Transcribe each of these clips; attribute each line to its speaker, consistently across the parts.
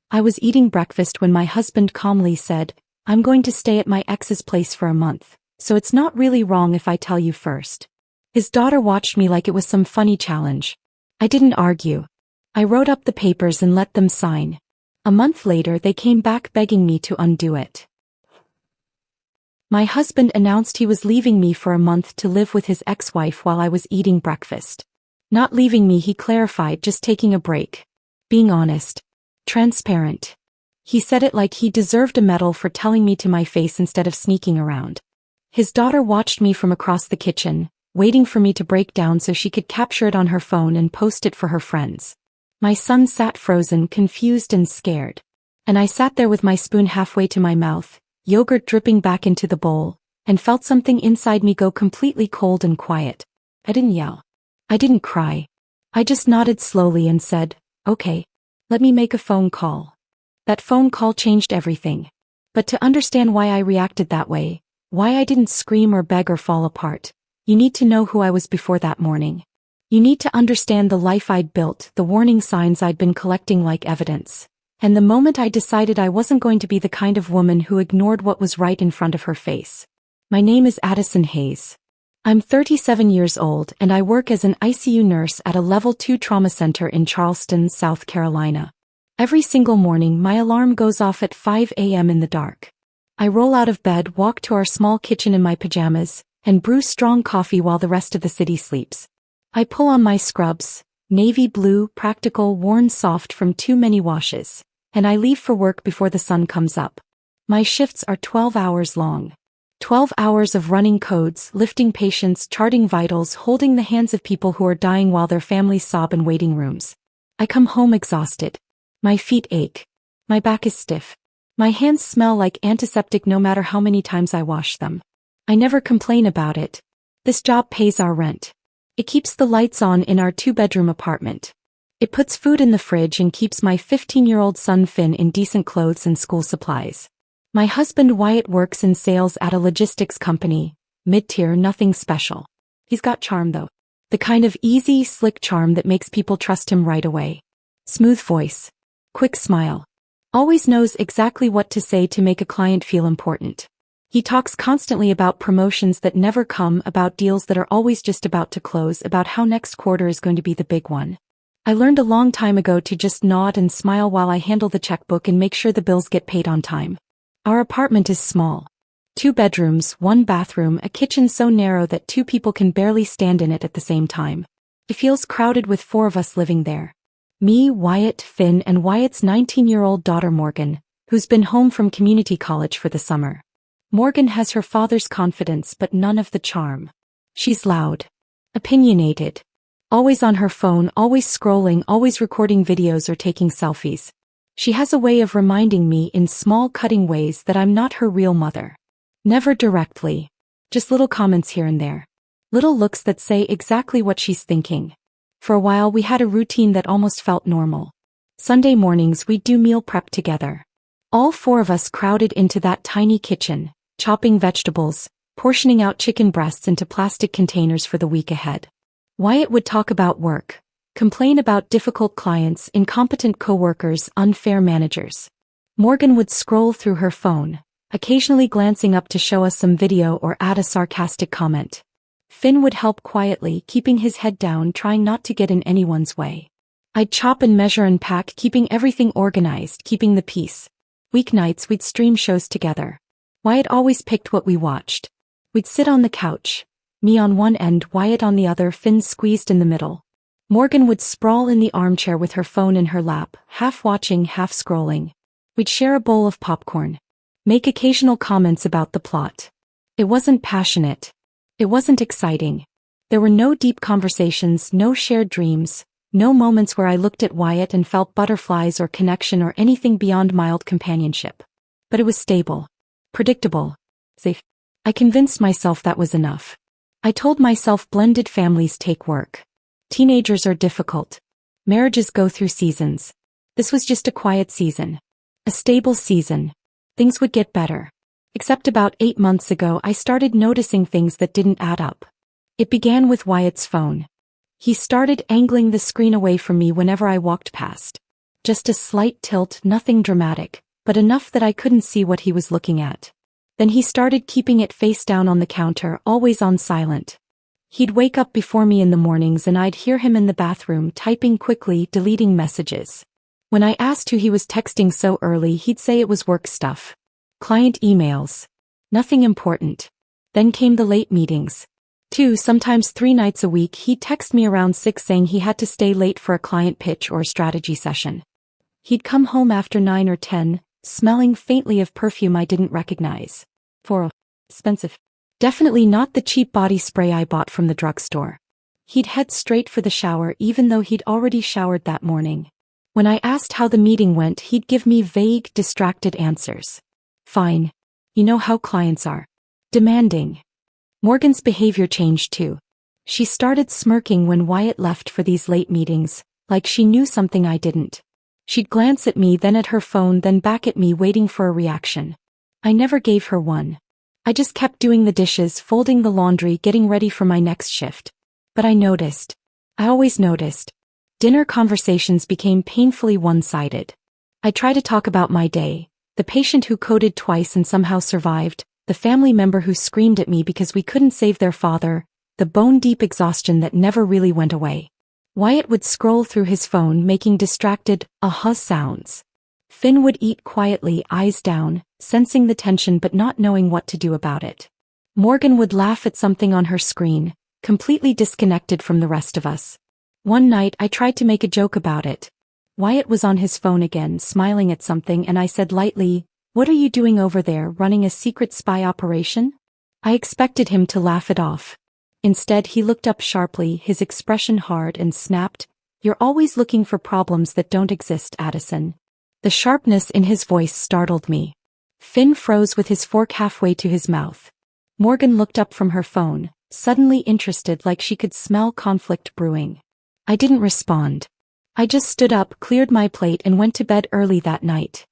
Speaker 1: I was eating breakfast when my husband calmly said, "I'm going to stay at my ex's place for a month, so it's not really wrong if I tell you first." His daughter watched me like it was some funny challenge. I didn't argue. I wrote up the papers and let them sign. A month later they came back begging me to undo it. My husband announced he was leaving me for a month to live with his ex-wife while I was eating breakfast. Not leaving me, he clarified, just taking a break. Being honest. Transparent. He said it like he deserved a medal for telling me to my face instead of sneaking around. His daughter watched me from across the kitchen, waiting for me to break down so she could capture it on her phone and post it for her friends. My son sat frozen, confused and scared. And I sat there with my spoon halfway to my mouth, yogurt dripping back into the bowl, and felt something inside me go completely cold and quiet. I didn't yell. I didn't cry. I just nodded slowly and said, "Okay. Let me make a phone call." That phone call changed everything. But to understand why I reacted that way, why I didn't scream or beg or fall apart, you need to know who I was before that morning. You need to understand the life I'd built, the warning signs I'd been collecting like evidence. And the moment I decided I wasn't going to be the kind of woman who ignored what was right in front of her face. My name is Addison Hayes. I'm 37 years old and I work as an ICU nurse at a Level 2 trauma center in Charleston, South Carolina. Every single morning my alarm goes off at 5 a.m. in the dark. I roll out of bed, walk to our small kitchen in my pajamas, and brew strong coffee while the rest of the city sleeps. I pull on my scrubs, navy blue, practical, worn soft from too many washes, and I leave for work before the sun comes up. My shifts are 12 hours long. 12 hours of running codes, lifting patients, charting vitals, holding the hands of people who are dying while their families sob in waiting rooms. I come home exhausted. My feet ache. My back is stiff. My hands smell like antiseptic no matter how many times I wash them. I never complain about it. This job pays our rent. It keeps the lights on in our 2-bedroom apartment. It puts food in the fridge and keeps my 15-year-old son Finn in decent clothes and school supplies. My husband Wyatt works in sales at a logistics company, mid-tier, nothing special. He's got charm though. The kind of easy, slick charm that makes people trust him right away. Smooth voice. Quick smile. Always knows exactly what to say to make a client feel important. He talks constantly about promotions that never come, about deals that are always just about to close, about how next quarter is going to be the big one. I learned a long time ago to just nod and smile while I handle the checkbook and make sure the bills get paid on time. Our apartment is small. 2 bedrooms, 1 bathroom, a kitchen so narrow that 2 people can barely stand in it at the same time. It feels crowded with 4 of us living there. Me, Wyatt, Finn, and Wyatt's 19-year-old daughter Morgan, who's been home from community college for the summer. Morgan has her father's confidence but none of the charm. She's loud. Opinionated. Always on her phone, always scrolling, always recording videos or taking selfies. She has a way of reminding me in small cutting ways that I'm not her real mother. Never directly. Just little comments here and there. Little looks that say exactly what she's thinking. For a while we had a routine that almost felt normal. Sunday mornings we'd do meal prep together. All 4 of us crowded into that tiny kitchen, chopping vegetables, portioning out chicken breasts into plastic containers for the week ahead. Wyatt would talk about work, complain about difficult clients, incompetent coworkers, unfair managers. Morgan would scroll through her phone, occasionally glancing up to show us some video or add a sarcastic comment. Finn would help quietly, keeping his head down, trying not to get in anyone's way. I'd chop and measure and pack, keeping everything organized, keeping the peace. Weeknights we'd stream shows together. Wyatt always picked what we watched. We'd sit on the couch, me on one end, Wyatt on the other, Finn squeezed in the middle. Morgan would sprawl in the armchair with her phone in her lap, half watching, half scrolling. We'd share a bowl of popcorn. Make occasional comments about the plot. It wasn't passionate. It wasn't exciting. There were no deep conversations, no shared dreams, no moments where I looked at Wyatt and felt butterflies or connection or anything beyond mild companionship. But it was stable. Predictable. Safe. I convinced myself that was enough. I told myself blended families take work. Teenagers are difficult. Marriages go through seasons. This was just a quiet season. A stable season. Things would get better. Except about 8 months ago I started noticing things that didn't add up. It began with Wyatt's phone. He started angling the screen away from me whenever I walked past. Just a slight tilt, nothing dramatic, but enough that I couldn't see what he was looking at. Then he started keeping it face down on the counter, always on silent. He'd wake up before me in the mornings and I'd hear him in the bathroom typing quickly, deleting messages. When I asked who he was texting so early, he'd say it was work stuff. Client emails. Nothing important. Then came the late meetings. 2, sometimes 3 nights a week, he'd text me around 6 saying he had to stay late for a client pitch or a strategy session. He'd come home after 9 or 10, smelling faintly of perfume I didn't recognize. Expensive. Definitely not the cheap body spray I bought from the drugstore. He'd head straight for the shower even though he'd already showered that morning. When I asked how the meeting went, he'd give me vague, distracted answers. Fine. You know how clients are. Demanding. Morgan's behavior changed too. She started smirking when Wyatt left for these late meetings, like she knew something I didn't. She'd glance at me, then at her phone, then back at me, waiting for a reaction. I never gave her one. I just kept doing the dishes, folding the laundry, getting ready for my next shift. But I noticed. I always noticed. Dinner conversations became painfully one-sided. I tried to talk about my day, the patient who coded twice and somehow survived, the family member who screamed at me because we couldn't save their father, the bone-deep exhaustion that never really went away. Wyatt would scroll through his phone, making distracted, aha sounds. Finn would eat quietly, eyes down, sensing the tension but not knowing what to do about it. Morgan would laugh at something on her screen, completely disconnected from the rest of us. One night I tried to make a joke about it. Wyatt was on his phone again, smiling at something, and I said lightly, "What are you doing over there, running a secret spy operation?" I expected him to laugh it off. Instead, he looked up sharply, his expression hard, and snapped, "You're always looking for problems that don't exist, Addison." The sharpness in his voice startled me. Finn froze with his fork halfway to his mouth. Morgan looked up from her phone, suddenly interested, like she could smell conflict brewing. I didn't respond. I just stood up, cleared my plate, and went to bed early that night.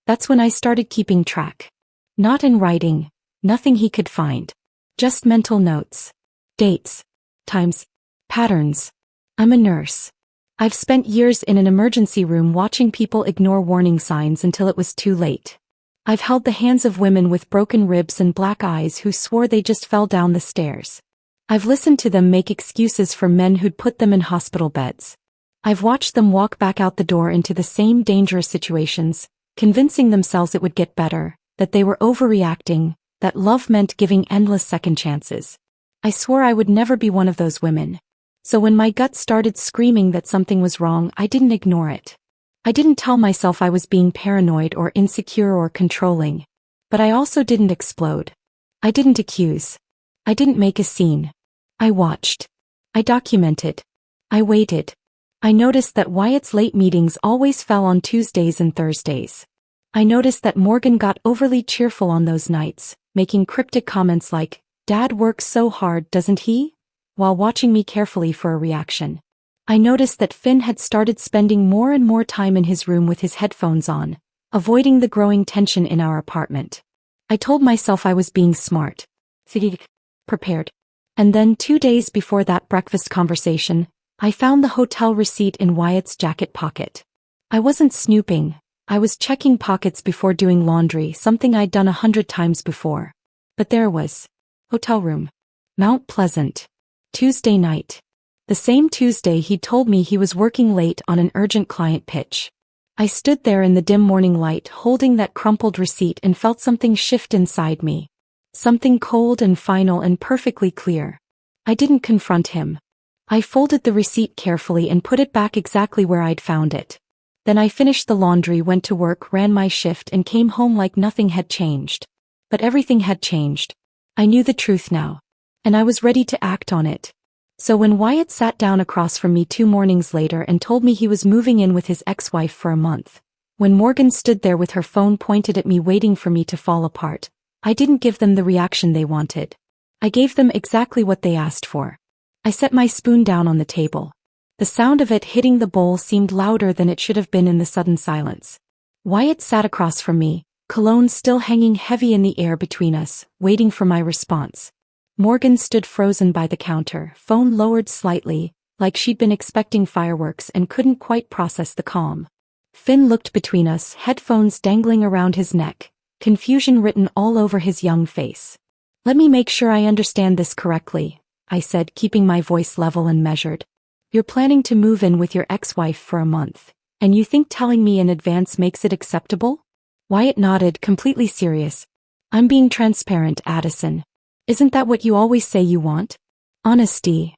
Speaker 1: That's when I started keeping track. Not in writing, nothing he could find. Just mental notes. Dates. Times. Patterns. I'm a nurse. I've spent years in an emergency room watching people ignore warning signs until it was too late. I've held the hands of women with broken ribs and black eyes who swore they just fell down the stairs. I've listened to them make excuses for men who'd put them in hospital beds. I've watched them walk back out the door into the same dangerous situations, convincing themselves it would get better, that they were overreacting, that love meant giving endless second chances. I swore I would never be one of those women. So when my gut started screaming that something was wrong, I didn't ignore it. I didn't tell myself I was being paranoid or insecure or controlling. But I also didn't explode. I didn't accuse. I didn't make a scene. I watched. I documented. I waited. I noticed that Wyatt's late meetings always fell on Tuesdays and Thursdays. I noticed that Morgan got overly cheerful on those nights, making cryptic comments like, "Dad works so hard, doesn't he?" while watching me carefully for a reaction. I noticed that Finn had started spending more and more time in his room with his headphones on, avoiding the growing tension in our apartment. I told myself I was being smart. Prepared. And then 2 days before that breakfast conversation, I found the hotel receipt in Wyatt's jacket pocket. I wasn't snooping. I was checking pockets before doing laundry, something I'd done 100 times before. But there was. Hotel room. Mount Pleasant. Tuesday night. The same Tuesday he'd told me he was working late on an urgent client pitch. I stood there in the dim morning light holding that crumpled receipt and felt something shift inside me. Something cold and final and perfectly clear. I didn't confront him. I folded the receipt carefully and put it back exactly where I'd found it. Then I finished the laundry, went to work, ran my shift, and came home like nothing had changed. But everything had changed. I knew the truth now. And I was ready to act on it. So when Wyatt sat down across from me 2 mornings later and told me he was moving in with his ex-wife for a month, when Morgan stood there with her phone pointed at me waiting for me to fall apart, I didn't give them the reaction they wanted. I gave them exactly what they asked for. I set my spoon down on the table. The sound of it hitting the bowl seemed louder than it should have been in the sudden silence. Wyatt sat across from me, cologne still hanging heavy in the air between us, waiting for my response. Morgan stood frozen by the counter, phone lowered slightly, like she'd been expecting fireworks and couldn't quite process the calm. Finn looked between us, headphones dangling around his neck, confusion written all over his young face. Let me make sure I understand this correctly, I said, keeping my voice level and measured. You're planning to move in with your ex-wife for a month, and you think telling me in advance makes it acceptable? Wyatt nodded, completely serious. I'm being transparent, Addison. Isn't that what you always say you want? Honesty.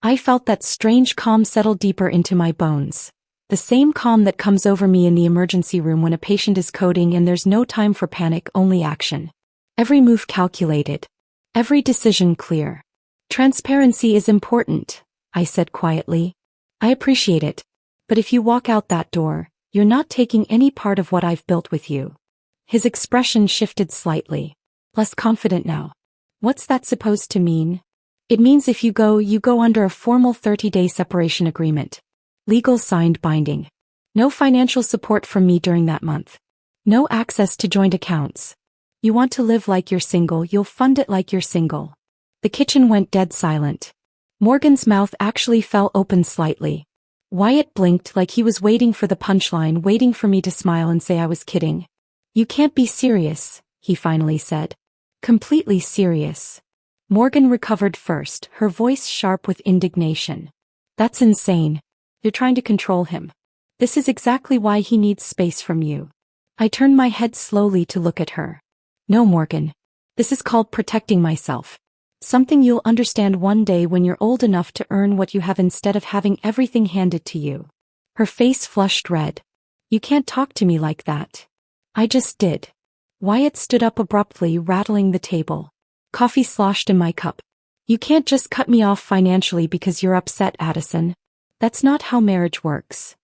Speaker 1: I felt that strange calm settle deeper into my bones. The same calm that comes over me in the emergency room when a patient is coding and there's no time for panic, only action. Every move calculated. Every decision clear. Transparency is important, I said quietly. I appreciate it. But if you walk out that door, you're not taking any part of what I've built with you. His expression shifted slightly. Less confident now. What's that supposed to mean? It means if you go under a formal 30-day separation agreement. Legal signed binding. No financial support from me during that month. No access to joint accounts. You want to live like you're single, you'll fund it like you're single. The kitchen went dead silent. Morgan's mouth actually fell open slightly. Wyatt blinked like he was waiting for the punchline, waiting for me to smile and say I was kidding. You can't be serious, he finally said. Completely serious. Morgan recovered first, her voice sharp with indignation. That's insane. You're trying to control him. This is exactly why he needs space from you. I turned my head slowly to look at her. No, Morgan. This is called protecting myself. Something you'll understand one day when you're old enough to earn what you have instead of having everything handed to you. Her face flushed red. You can't talk to me like that. I just did. Wyatt stood up abruptly, rattling the table. Coffee sloshed in my cup. You can't just cut me off financially because you're upset, Addison. That's not how marriage works.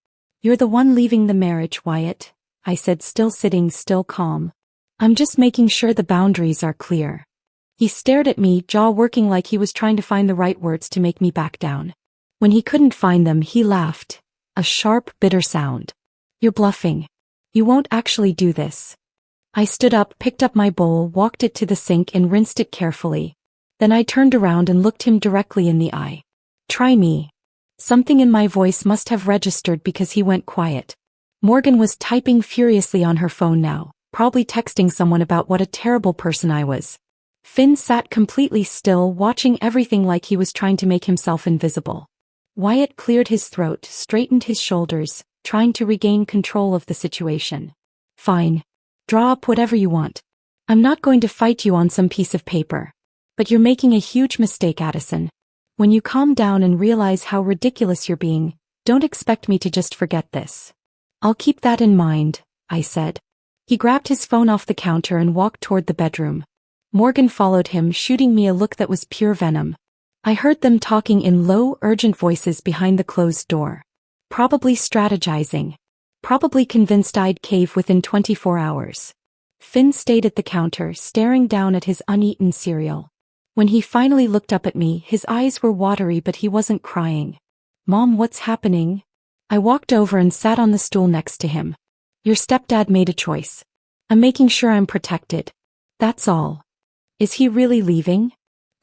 Speaker 1: You're the one leaving the marriage, Wyatt, I said, still sitting, still calm. I'm just making sure the boundaries are clear. He stared at me, jaw working like he was trying to find the right words to make me back down. When he couldn't find them, he laughed. A sharp, bitter sound. You're bluffing. You won't actually do this. I stood up, picked up my bowl, walked it to the sink and rinsed it carefully. Then I turned around and looked him directly in the eye. Try me. Something in my voice must have registered because he went quiet. Morgan was typing furiously on her phone now, probably texting someone about what a terrible person I was. Finn sat completely still, watching everything like he was trying to make himself invisible. Wyatt cleared his throat, straightened his shoulders, trying to regain control of the situation. Fine. Draw up whatever you want. I'm not going to fight you on some piece of paper. But you're making a huge mistake, Addison. When you calm down and realize how ridiculous you're being, don't expect me to just forget this. I'll keep that in mind, I said. He grabbed his phone off the counter and walked toward the bedroom. Morgan followed him, shooting me a look that was pure venom. I heard them talking in low, urgent voices behind the closed door. Probably strategizing. Probably convinced I'd cave within 24 hours. Finn stayed at the counter, staring down at his uneaten cereal. When he finally looked up at me, his eyes were watery but he wasn't crying. Mom, what's happening? I walked over and sat on the stool next to him. Your stepdad made a choice. I'm making sure I'm protected. That's all. Is he really leaving?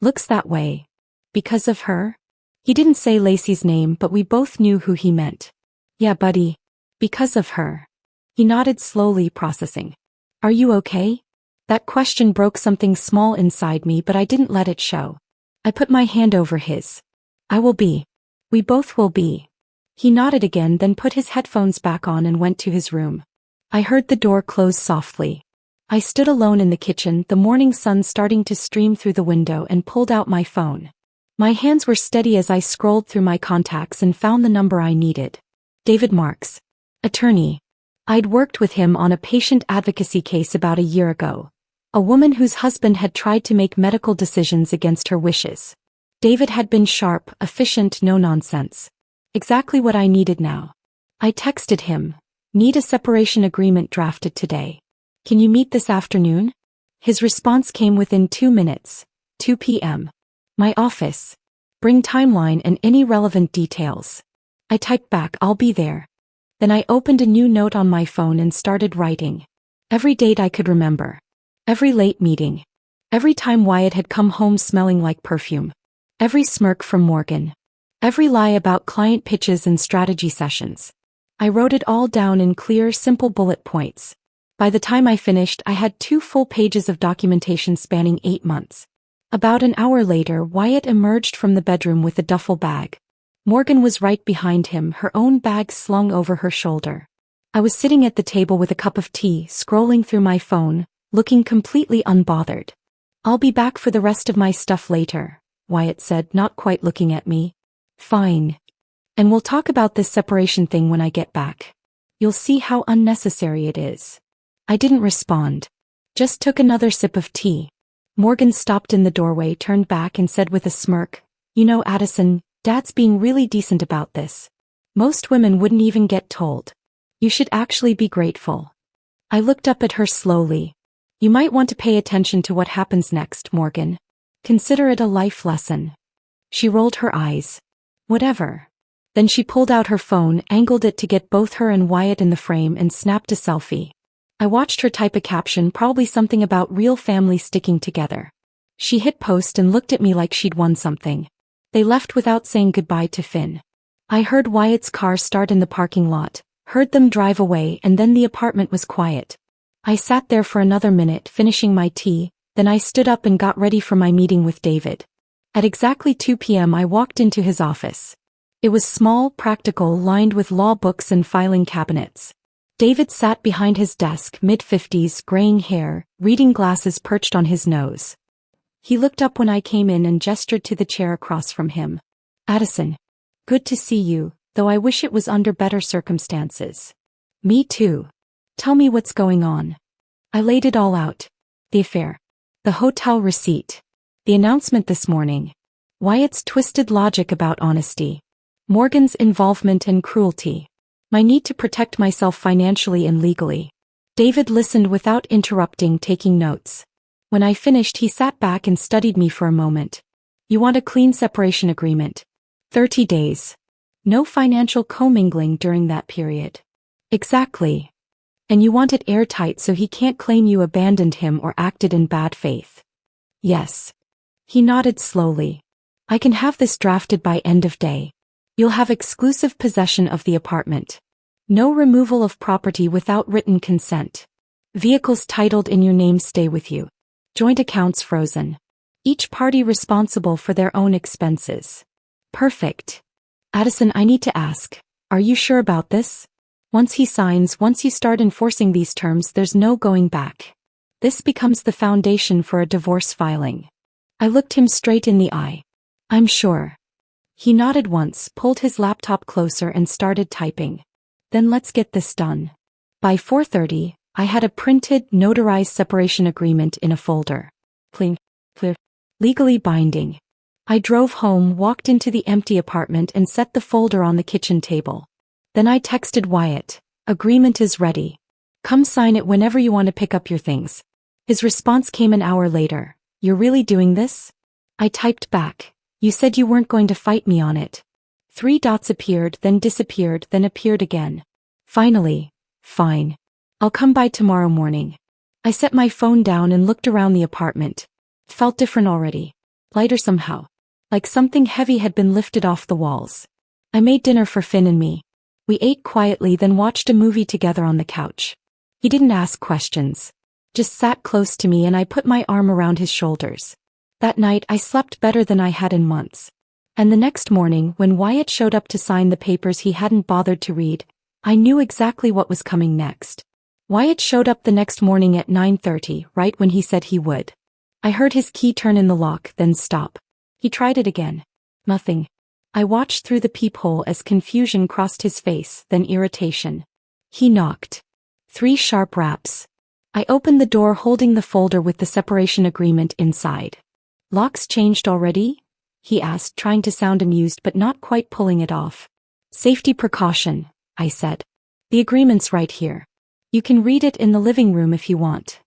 Speaker 1: Looks that way. Because of her? He didn't say Lacey's name, but we both knew who he meant. Yeah, buddy. Because of her. He nodded slowly, processing. Are you okay? That question broke something small inside me, but I didn't let it show. I put my hand over his. I will be. We both will be. He nodded again, then put his headphones back on and went to his room. I heard the door close softly. I stood alone in the kitchen, the morning sun starting to stream through the window, and pulled out my phone. My hands were steady as I scrolled through my contacts and found the number I needed. David Marks. Attorney. I'd worked with him on a patient advocacy case about a year ago. A woman whose husband had tried to make medical decisions against her wishes. David had been sharp, efficient, no nonsense. Exactly what I needed now. I texted him. Need a separation agreement drafted today. Can you meet this afternoon? His response came within 2 minutes. 2 p.m. My office. Bring timeline and any relevant details. I typed back, I'll be there. Then I opened a new note on my phone and started writing. Every date I could remember. Every late meeting. Every time Wyatt had come home smelling like perfume. Every smirk from Morgan. Every lie about client pitches and strategy sessions. I wrote it all down in clear, simple bullet points. By the time I finished, I had 2 full pages of documentation spanning 8 months. About an hour later, Wyatt emerged from the bedroom with a duffel bag. Morgan was right behind him, her own bag slung over her shoulder. I was sitting at the table with a cup of tea, scrolling through my phone, looking completely unbothered. "I'll be back for the rest of my stuff later," Wyatt said, not quite looking at me. "Fine. And we'll talk about this separation thing when I get back. You'll see how unnecessary it is." I didn't respond. Just took another sip of tea. Morgan stopped in the doorway, turned back and said with a smirk, "You know, Addison, Dad's being really decent about this. Most women wouldn't even get told. You should actually be grateful." I looked up at her slowly. "You might want to pay attention to what happens next, Morgan. Consider it a life lesson." She rolled her eyes. "Whatever." Then she pulled out her phone, angled it to get both her and Wyatt in the frame, and snapped a selfie. I watched her type a caption, probably something about real family sticking together. She hit post and looked at me like she'd won something. They left without saying goodbye to Finn. I heard Wyatt's car start in the parking lot, heard them drive away, and then the apartment was quiet. I sat there for another minute, finishing my tea, then I stood up and got ready for my meeting with David. At exactly 2 p.m. I walked into his office. It was small, practical, lined with law books and filing cabinets. David sat behind his desk, mid-50s, graying hair, reading glasses perched on his nose. He looked up when I came in and gestured to the chair across from him. "Addison. Good to see you, though I wish it was under better circumstances." "Me too. Tell me what's going on." I laid it all out. The affair. The hotel receipt. The announcement this morning. Wyatt's twisted logic about honesty. Morgan's involvement and cruelty. My need to protect myself financially and legally. David listened without interrupting, taking notes. When I finished, he sat back and studied me for a moment. "You want a clean separation agreement. 30 days. No financial commingling during that period." "Exactly. And you want it airtight so he can't claim you abandoned him or acted in bad faith." "Yes." He nodded slowly. "I can have this drafted by end of day. You'll have exclusive possession of the apartment. No removal of property without written consent. Vehicles titled in your name stay with you. Joint accounts frozen. Each party responsible for their own expenses." "Perfect. Addison, I need to ask, are you sure about this? Once he signs, once you start enforcing these terms, there's no going back. This becomes the foundation for a divorce filing." I looked him straight in the eye. "I'm sure." He nodded once, pulled his laptop closer and started typing. "Then let's get this done." By 4:30, I had a printed, notarized separation agreement in a folder. Clear. Legally binding. I drove home, walked into the empty apartment and set the folder on the kitchen table. Then I texted Wyatt, "Agreement is ready. Come sign it whenever you want to pick up your things." His response came an hour later. "You're really doing this?" I typed back, "You said you weren't going to fight me on it." 3 dots appeared, then disappeared, then appeared again. Finally, "Fine. I'll come by tomorrow morning." I set my phone down and looked around the apartment. It felt different already. Lighter somehow. Like something heavy had been lifted off the walls. I made dinner for Finn and me. We ate quietly, then watched a movie together on the couch. He didn't ask questions. Just sat close to me and I put my arm around his shoulders. That night I slept better than I had in months. And the next morning, when Wyatt showed up to sign the papers he hadn't bothered to read, I knew exactly what was coming next. Wyatt showed up the next morning at 9:30, right when he said he would. I heard his key turn in the lock, then stop. He tried it again. Nothing. I watched through the peephole as confusion crossed his face, then irritation. He knocked. 3 sharp raps. I opened the door, holding the folder with the separation agreement inside. "Locks changed already?" he asked, trying to sound amused but not quite pulling it off. "Safety precaution," I said. "The agreement's right here. You can read it in the living room if you want."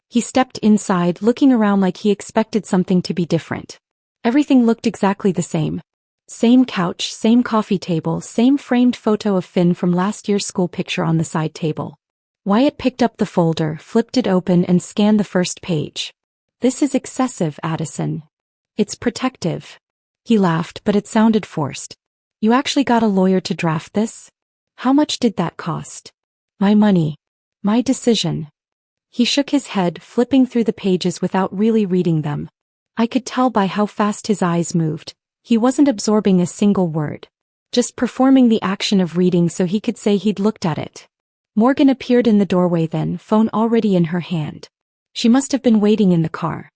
Speaker 1: He stepped inside, looking around like he expected something to be different. Everything looked exactly the same. Same couch, same coffee table, same framed photo of Finn from last year's school picture on the side table. Wyatt picked up the folder, flipped it open and scanned the first page. "This is excessive, Addison. It's protective." He laughed, but it sounded forced. "You actually got a lawyer to draft this?" How much did that cost? My money. My decision. He shook his head, flipping through the pages without really reading them. I could tell by how fast his eyes moved. He wasn't absorbing a single word. Just performing the action of reading so he could say he'd looked at it. Morgan appeared in the doorway then, phone already in her hand. She must have been waiting in the car.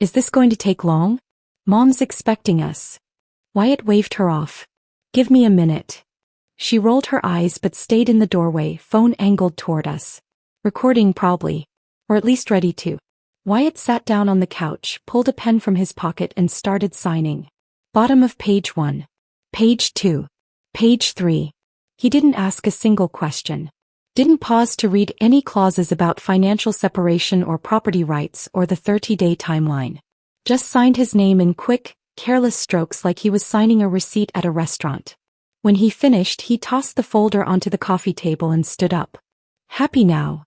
Speaker 1: Is this going to take long? Mom's expecting us. Wyatt waved her off. Give me a minute. She rolled her eyes but stayed in the doorway, phone angled toward us. Recording probably. Or at least ready to. Wyatt sat down on the couch, pulled a pen from his pocket and started signing. Bottom of page 1. Page 2. Page 3. He didn't ask a single question. Didn't pause to read any clauses about financial separation or property rights or the 30-day timeline. Just signed his name in quick, careless strokes like he was signing a receipt at a restaurant. When he finished, he tossed the folder onto the coffee table and stood up. Happy now?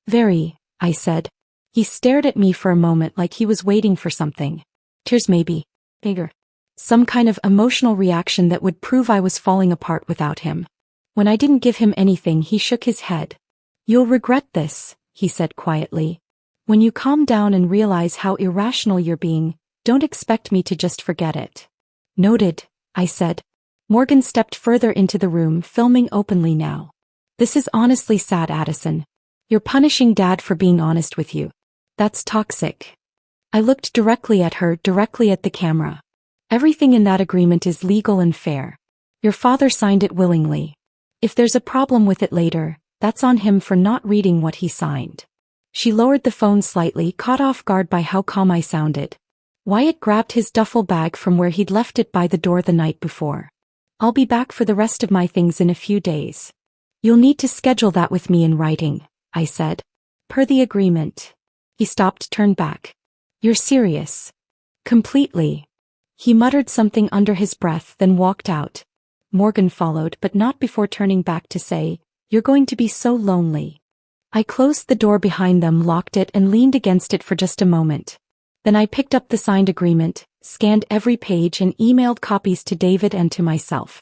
Speaker 1: Very, I said. He stared at me for a moment like he was waiting for something. Tears maybe. Bigger. Some kind of emotional reaction that would prove I was falling apart without him. When I didn't give him anything, he shook his head. You'll regret this, he said quietly. When you calm down and realize how irrational you're being, don't expect me to just forget it. Noted, I said. Morgan stepped further into the room, filming openly now. This is honestly sad, Addison. You're punishing Dad for being honest with you. That's toxic. I looked directly at her, directly at the camera. Everything in that agreement is legal and fair. Your father signed it willingly. If there's a problem with it later, that's on him for not reading what he signed. She lowered the phone slightly, caught off guard by how calm I sounded. Wyatt grabbed his duffel bag from where he'd left it by the door the night before. I'll be back for the rest of my things in a few days. You'll need to schedule that with me in writing, I said. Per the agreement. He stopped, turned back. You're serious? Completely. He muttered something under his breath, then walked out. Morgan followed, but not before turning back to say, You're going to be so lonely. I closed the door behind them, locked it, and leaned against it for just a moment. Then I picked up the signed agreement, scanned every page and emailed copies to David and to myself.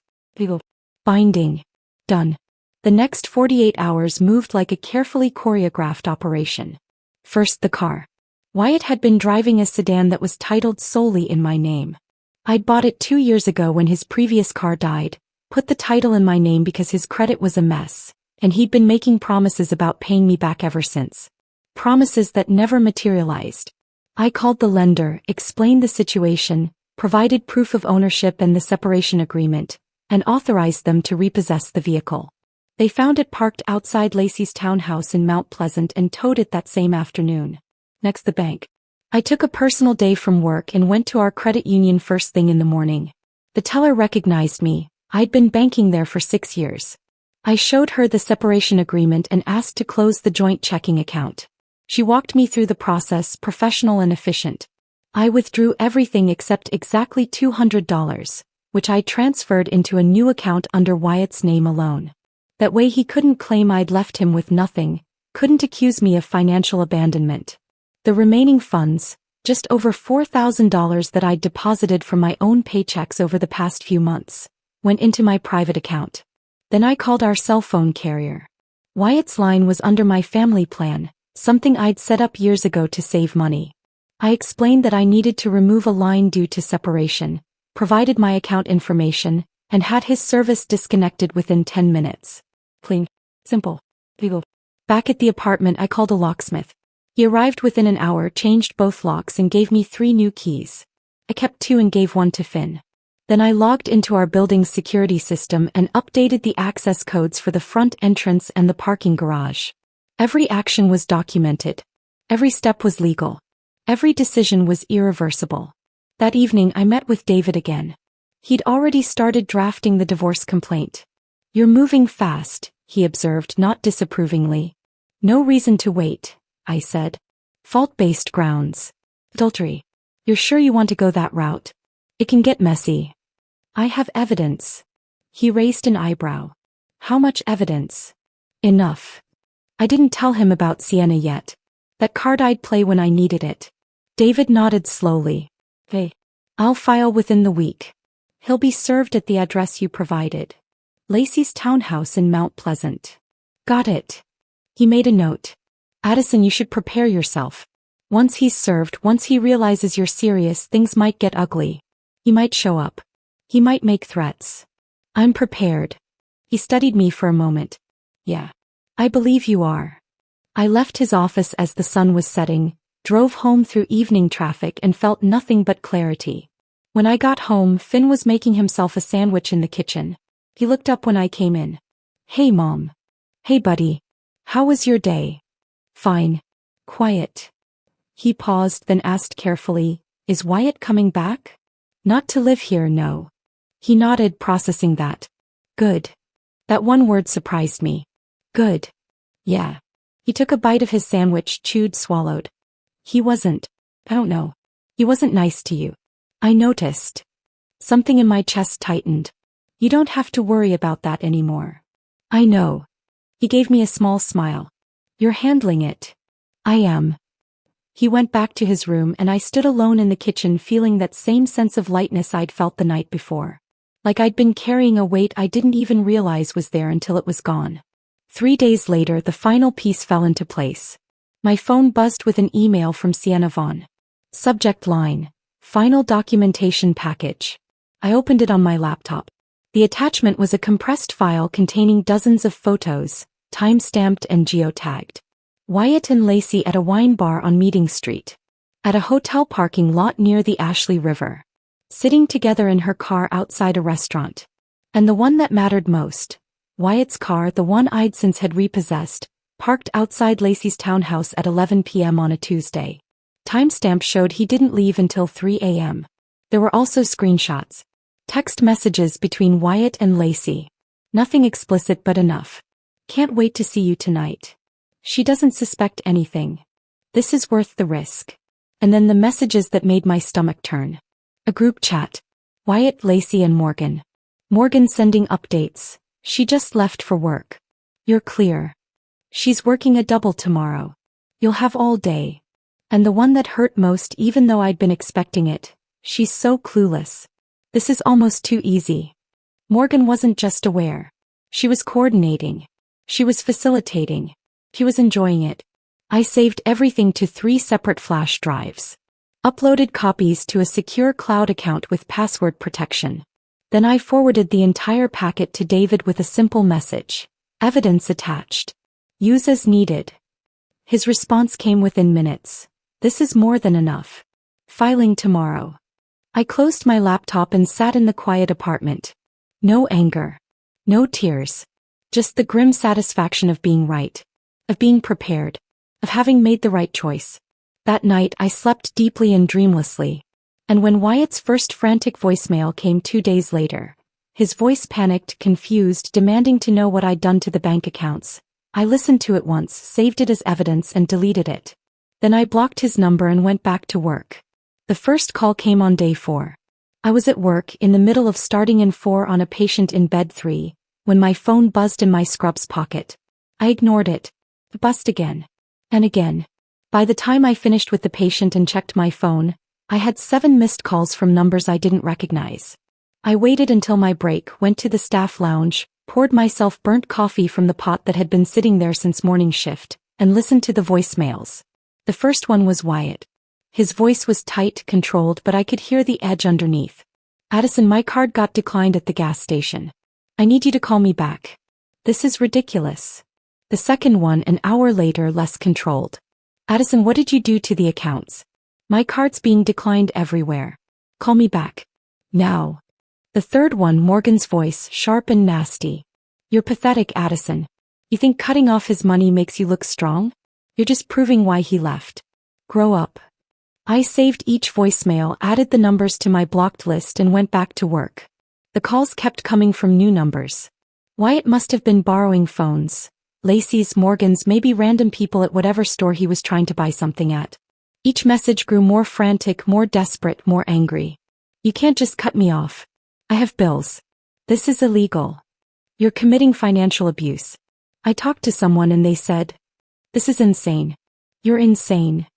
Speaker 1: Binding. Done. The next 48 hours moved like a carefully choreographed operation. First, the car. Wyatt had been driving a sedan that was titled solely in my name. I'd bought it 2 years ago when his previous car died, put the title in my name because his credit was a mess, and he'd been making promises about paying me back ever since. Promises that never materialized. I called the lender, explained the situation, provided proof of ownership and the separation agreement, and authorized them to repossess the vehicle. They found it parked outside Lacey's townhouse in Mount Pleasant and towed it that same afternoon. Next, the bank. I took a personal day from work and went to our credit union first thing in the morning. The teller recognized me. I'd been banking there for 6 years. I showed her the separation agreement and asked to close the joint checking account. She walked me through the process, professional and efficient. I withdrew everything except exactly $200, which I transferred into a new account under Wyatt's name alone. That way he couldn't claim I'd left him with nothing, couldn't accuse me of financial abandonment. The remaining funds, just over $4,000 that I'd deposited from my own paychecks over the past few months, went into my private account. Then I called our cell phone carrier. Wyatt's line was under my family plan, something I'd set up years ago to save money. I explained that I needed to remove a line due to separation, provided my account information, and had his service disconnected within 10 minutes. Clean. Simple. Legal. Back at the apartment, I called a locksmith. He arrived within an hour, changed both locks and gave me 3 new keys. I kept 2 and gave 1 to Finn. Then I logged into our building's security system and updated the access codes for the front entrance and the parking garage. Every action was documented. Every step was legal. Every decision was irreversible. That evening I met with David again. He'd already started drafting the divorce complaint. You're moving fast, he observed, not disapprovingly. No reason to wait, I said. Fault-based grounds. Adultery. You're sure you want to go that route? It can get messy. I have evidence. He raised an eyebrow. How much evidence? Enough. I didn't tell him about Sienna yet. That card I'd play when I needed it. David nodded slowly. Hey. I'll file within the week. He'll be served at the address you provided. Lacey's townhouse in Mount Pleasant. Got it. He made a note. Addison, you should prepare yourself. Once he's served, once he realizes you're serious, things might get ugly. He might show up. He might make threats. I'm prepared. He studied me for a moment. Yeah. I believe you are. I left his office as the sun was setting, drove home through evening traffic and felt nothing but clarity. When I got home, Finn was making himself a sandwich in the kitchen. He looked up when I came in. Hey, Mom. Hey, buddy. How was your day? Fine. Quiet. He paused, then asked carefully, Is Wyatt coming back? Not to live here, no. He nodded, processing that. Good. That one word surprised me. Good. Yeah. He took a bite of his sandwich, chewed, swallowed. He wasn't. I don't know. He wasn't nice to you. I noticed. Something in my chest tightened. You don't have to worry about that anymore. I know. He gave me a small smile. You're handling it. I am. He went back to his room and I stood alone in the kitchen, feeling that same sense of lightness I'd felt the night before. Like I'd been carrying a weight I didn't even realize was there until it was gone. 3 days later, the final piece fell into place. My phone buzzed with an email from Sienna Vaughn. Subject line: Final documentation package. I opened it on my laptop. The attachment was a compressed file containing dozens of photos, time-stamped and geotagged. Wyatt and Lacey at a wine bar on Meeting Street. At a hotel parking lot near the Ashley River. Sitting together in her car outside a restaurant. And the one that mattered most, Wyatt's car, the one I'd since had repossessed, parked outside Lacey's townhouse at 11 p.m. on a Tuesday. Timestamp showed he didn't leave until 3 a.m. There were also screenshots. Text messages between Wyatt and Lacey. Nothing explicit but enough. Can't wait to see you tonight. She doesn't suspect anything. This is worth the risk. And then the messages that made my stomach turn. A group chat. Wyatt, Lacey and Morgan. Morgan sending updates. She just left for work. You're clear. She's working a double tomorrow. You'll have all day. And the one that hurt most, even though I'd been expecting it, she's so clueless. This is almost too easy. Morgan wasn't just aware. She was coordinating. She was facilitating. She was enjoying it. I saved everything to 3 separate flash drives. Uploaded copies to a secure cloud account with password protection. Then I forwarded the entire packet to David with a simple message. Evidence attached. Use as needed. His response came within minutes. This is more than enough. Filing tomorrow. I closed my laptop and sat in the quiet apartment. No anger. No tears. Just the grim satisfaction of being right. Of being prepared. Of having made the right choice. That night I slept deeply and dreamlessly. And when Wyatt's first frantic voicemail came 2 days later, his voice panicked, confused, demanding to know what I'd done to the bank accounts, I listened to it once, saved it as evidence and deleted it. Then I blocked his number and went back to work. The first call came on day 4. I was at work, in the middle of starting in 4 on a patient in bed 3, when my phone buzzed in my scrubs pocket. I ignored it. It buzzed again. And again. By the time I finished with the patient and checked my phone, I had 7 missed calls from numbers I didn't recognize. I waited until my break, went to the staff lounge, poured myself burnt coffee from the pot that had been sitting there since morning shift, and listened to the voicemails. The first one was Wyatt. His voice was tight, controlled, but I could hear the edge underneath. Addison, my card got declined at the gas station. I need you to call me back. This is ridiculous. The second one, an hour later, less controlled. Addison, what did you do to the accounts? My card's being declined everywhere. Call me back. Now. The third one, Morgan's voice, sharp and nasty. You're pathetic, Addison. You think cutting off his money makes you look strong? You're just proving why he left. Grow up. I saved each voicemail, added the numbers to my blocked list and went back to work. The calls kept coming from new numbers. Wyatt must have been borrowing phones. Lacey's, Morgan's, maybe random people at whatever store he was trying to buy something at. Each message grew more frantic, more desperate, more angry. You can't just cut me off. I have bills. This is illegal. You're committing financial abuse. I talked to someone and they said, this is insane. You're insane.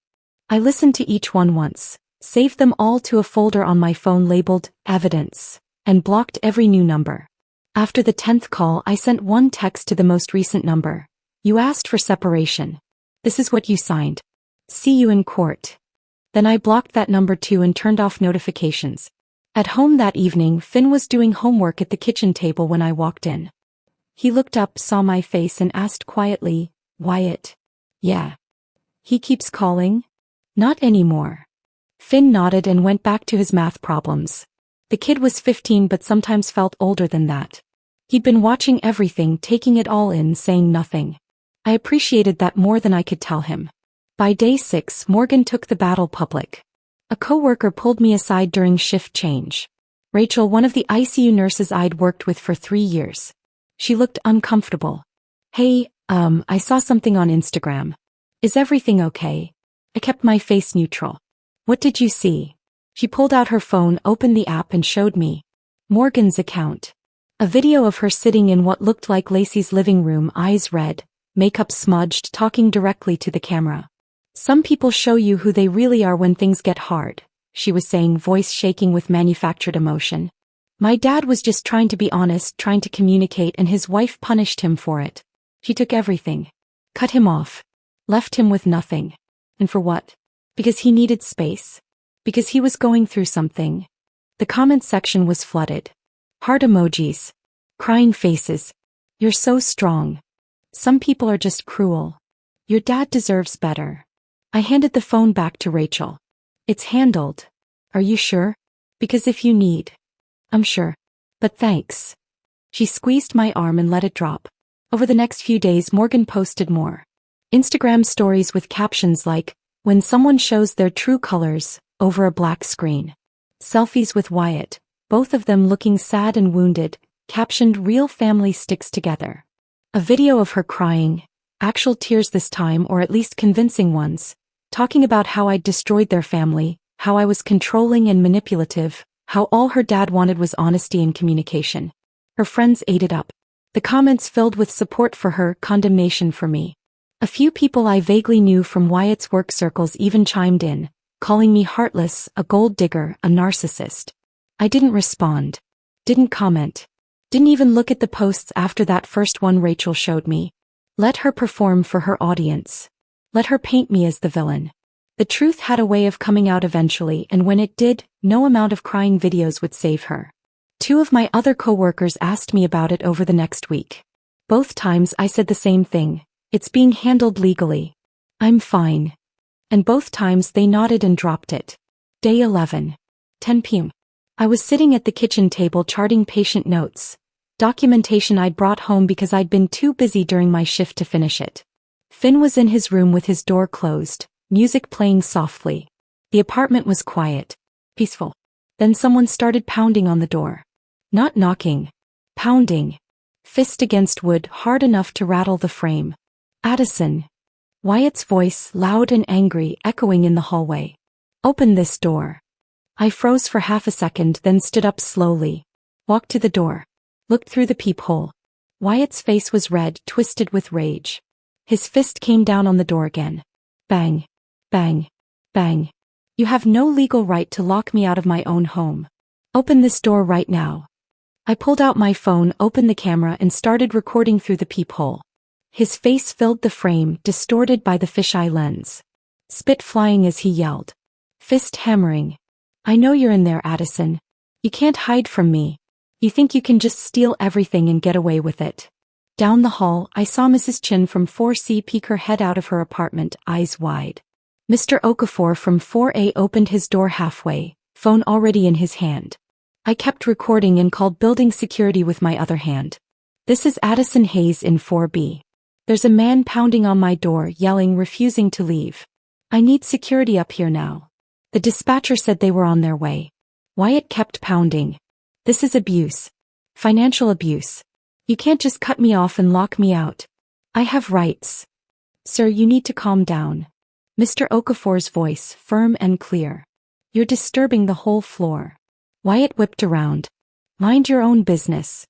Speaker 1: I listened to each one once, saved them all to a folder on my phone labeled Evidence, and blocked every new number. After the 10th call, I sent one text to the most recent number. You asked for separation. This is what you signed. See you in court. Then I blocked that number too and turned off notifications. At home that evening, Finn was doing homework at the kitchen table when I walked in. He looked up, saw my face and asked quietly, "Wyatt?" "Yeah." "He keeps calling?" "Not anymore." Finn nodded and went back to his math problems. The kid was 15 but sometimes felt older than that. He'd been watching everything, taking it all in, saying nothing. I appreciated that more than I could tell him. By day 6, Morgan took the battle public. A coworker pulled me aside during shift change. Rachel, one of the ICU nurses I'd worked with for 3 years. She looked uncomfortable. "Hey, I saw something on Instagram. Is everything okay?" I kept my face neutral. "What did you see?" She pulled out her phone, opened the app and showed me Morgan's account. A video of her sitting in what looked like Lacey's living room, eyes red, makeup smudged, talking directly to the camera. "Some people show you who they really are when things get hard," she was saying, voice shaking with manufactured emotion. "My dad was just trying to be honest, trying to communicate, and his wife punished him for it. She took everything. Cut him off. Left him with nothing. And for what? Because he needed space. Because he was going through something." The comment section was flooded. Heart emojis. Crying faces. "You're so strong. Some people are just cruel. Your dad deserves better." I handed the phone back to Rachel. "It's handled. Are you sure? Because if you need..." "I'm sure. But thanks." She squeezed my arm and let it drop. Over the next few days, Morgan posted more Instagram stories with captions like, "When someone shows their true colors," over a black screen. Selfies with Wyatt, both of them looking sad and wounded, captioned, "Real family sticks together." A video of her crying, actual tears this time, or at least convincing ones, talking about how I'd destroyed their family, how I was controlling and manipulative, how all her dad wanted was honesty and communication. Her friends ate it up. The comments filled with support for her, condemnation for me. A few people I vaguely knew from Wyatt's work circles even chimed in, calling me heartless, a gold digger, a narcissist. I didn't respond. Didn't comment. Didn't even look at the posts after that first one Rachel showed me. Let her perform for her audience. Let her paint me as the villain. The truth had a way of coming out eventually, and when it did, no amount of crying videos would save her. 2 of my other coworkers asked me about it over the next week. Both times I said the same thing: "It's being handled legally. I'm fine." And both times they nodded and dropped it. Day 11. 10 p.m. I was sitting at the kitchen table charting patient notes, documentation I'd brought home because I'd been too busy during my shift to finish it. Finn was in his room with his door closed, music playing softly. The apartment was quiet, peaceful. Then someone started pounding on the door. Not knocking. Pounding. Fist against wood, hard enough to rattle the frame. "Addison." Wyatt's voice, loud and angry, echoing in the hallway. "Open this door." I froze for half a second, then stood up slowly. Walked to the door. Looked through the peephole. Wyatt's face was red, twisted with rage. His fist came down on the door again. Bang. Bang. Bang. "You have no legal right to lock me out of my own home. Open this door right now." I pulled out my phone, opened the camera and started recording through the peephole. His face filled the frame, distorted by the fisheye lens. Spit flying as he yelled. Fist hammering. "I know you're in there, Addison. You can't hide from me. You think you can just steal everything and get away with it." Down the hall, I saw Mrs. Chin from 4C peek her head out of her apartment, eyes wide. Mr. Okafor from 4A opened his door halfway, phone already in his hand. I kept recording and called building security with my other hand. "This is Addison Hayes in 4B. There's a man pounding on my door, yelling, refusing to leave. I need security up here now." The dispatcher said they were on their way. Wyatt kept pounding. "This is abuse. Financial abuse. You can't just cut me off and lock me out. I have rights." "Sir, you need to calm down." Mr. Okafor's voice, firm and clear. "You're disturbing the whole floor." Wyatt whipped around. "Mind your own business."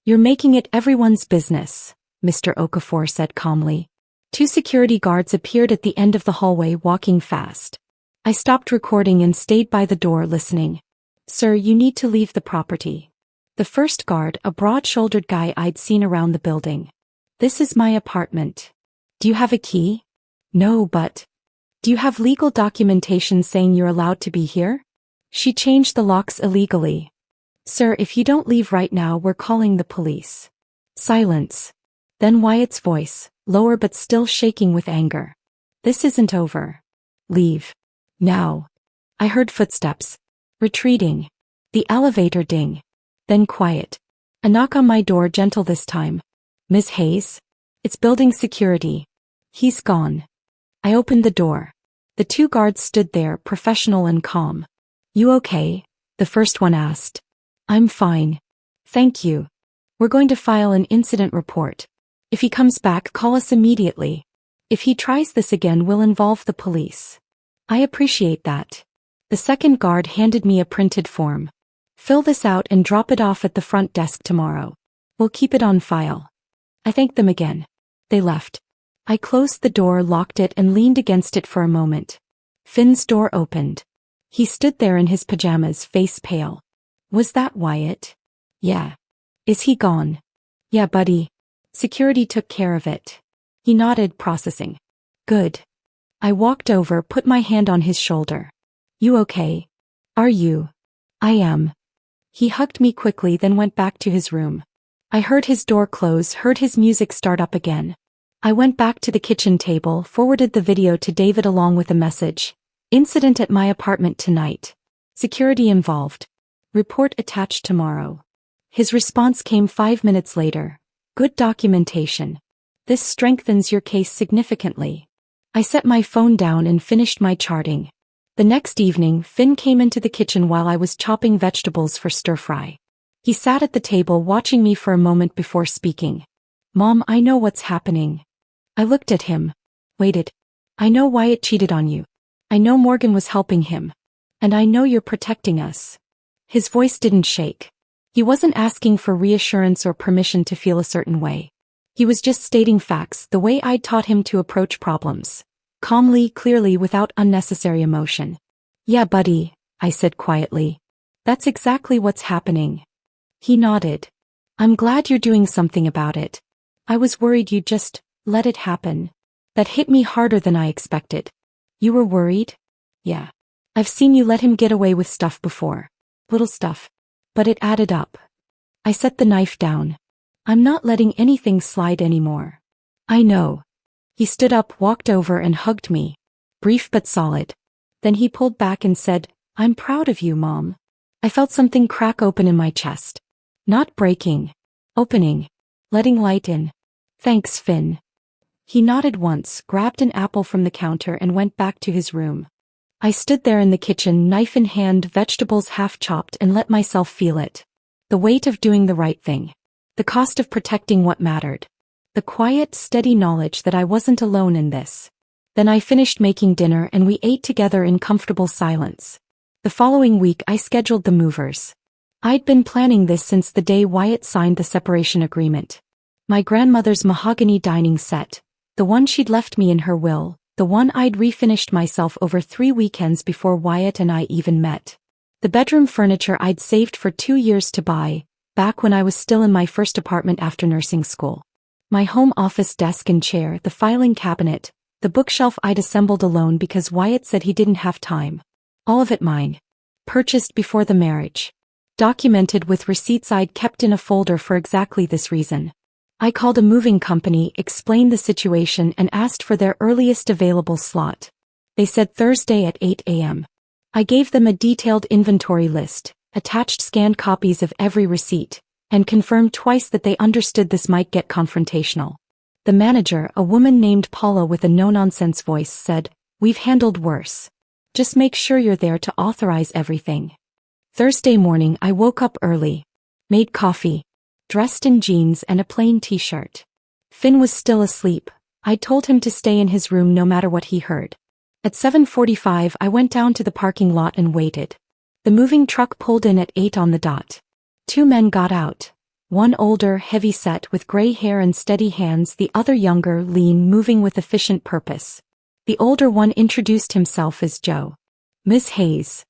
Speaker 1: "You're making it everyone's business," Mr. Okafor said calmly. 2 security guards appeared at the end of the hallway, walking fast. I stopped recording and stayed by the door listening. "Sir, you need to leave the property." The first guard, a broad-shouldered guy I'd seen around the building. "This is my apartment. Do you have a key?" "No, but..." "Do you have legal documentation saying you're allowed to be here?" "She changed the locks illegally. Sir, if you don't leave right now, we're calling the police." Silence. Then Wyatt's voice, lower but still shaking with anger. "This isn't over. Leave. Now." I heard footsteps. Retreating. The elevator ding. Then quiet. A knock on my door, gentle this time. "Miss Hayes?" "It's building security." "He's gone." I opened the door. The two guards stood there, professional and calm. "You okay?" the first one asked. "I'm fine. Thank you. We're going to file an incident report. If he comes back, call us immediately. If he tries this again, we'll involve the police." "I appreciate that." The second guard handed me a printed form. "Fill this out and drop it off at the front desk tomorrow. We'll keep it on file." I thanked them again. They left. I closed the door, locked it, and leaned against it for a moment. Finn's door opened. He stood there in his pajamas, face pale. "Was that Wyatt?" "Yeah." "Is he gone?" "Yeah, buddy. Security took care of it." He nodded, processing. "Good." I walked over, put my hand on his shoulder. "You okay?" "Are you?" "I am." He hugged me quickly, then went back to his room. I heard his door close, heard his music start up again. I went back to the kitchen table, forwarded the video to David along with a message. "Incident at my apartment tonight. Security involved. Report attached tomorrow." His response came 5 minutes later. "Good documentation. This strengthens your case significantly." I set my phone down and finished my charting. The next evening, Finn came into the kitchen while I was chopping vegetables for stir-fry. He sat at the table watching me for a moment before speaking. "Mom, I know what's happening." I looked at him. Waited. "I know Wyatt cheated on you. I know Morgan was helping him. And I know you're protecting us." His voice didn't shake. He wasn't asking for reassurance or permission to feel a certain way. He was just stating facts, the way I'd taught him to approach problems. Calmly, clearly, without unnecessary emotion. "Yeah, buddy," I said quietly. "That's exactly what's happening." He nodded. "I'm glad you're doing something about it. I was worried you'd just let it happen." That hit me harder than I expected. "You were worried?" "Yeah. I've seen you let him get away with stuff before. Little stuff. But it added up." I set the knife down. "I'm not letting anything slide anymore." "I know." He stood up, walked over and hugged me. Brief but solid. Then he pulled back and said, "I'm proud of you, Mom." I felt something crack open in my chest. Not breaking. Opening. Letting light in. "Thanks, Finn." He nodded once, grabbed an apple from the counter and went back to his room. I stood there in the kitchen, knife in hand, vegetables half chopped, and let myself feel it. The weight of doing the right thing. The cost of protecting what mattered. The quiet, steady knowledge that I wasn't alone in this. Then I finished making dinner and we ate together in comfortable silence. The following week I scheduled the movers. I'd been planning this since the day Wyatt signed the separation agreement. My grandmother's mahogany dining set, the one she'd left me in her will, the one I'd refinished myself over 3 weekends before Wyatt and I even met. The bedroom furniture I'd saved for 2 years to buy, back when I was still in my first apartment after nursing school. My home office desk and chair, the filing cabinet, the bookshelf I'd assembled alone because Wyatt said he didn't have time. All of it mine. Purchased before the marriage. Documented with receipts I'd kept in a folder for exactly this reason. I called a moving company, explained the situation, and asked for their earliest available slot. They said Thursday at 8 a.m. I gave them a detailed inventory list, attached scanned copies of every receipt, and confirmed twice that they understood this might get confrontational. The manager, a woman named Paula with a no-nonsense voice, said, "We've handled worse. Just make sure you're there to authorize everything." Thursday morning I woke up early. Made coffee. Dressed in jeans and a plain t-shirt. Finn was still asleep. I told him to stay in his room no matter what he heard. At 7:45 I went down to the parking lot and waited. The moving truck pulled in at 8 on the dot. 2 men got out. One older, heavy-set with gray hair and steady hands, the other younger, lean, moving with efficient purpose. The older one introduced himself as Joe. "Miss Hayes."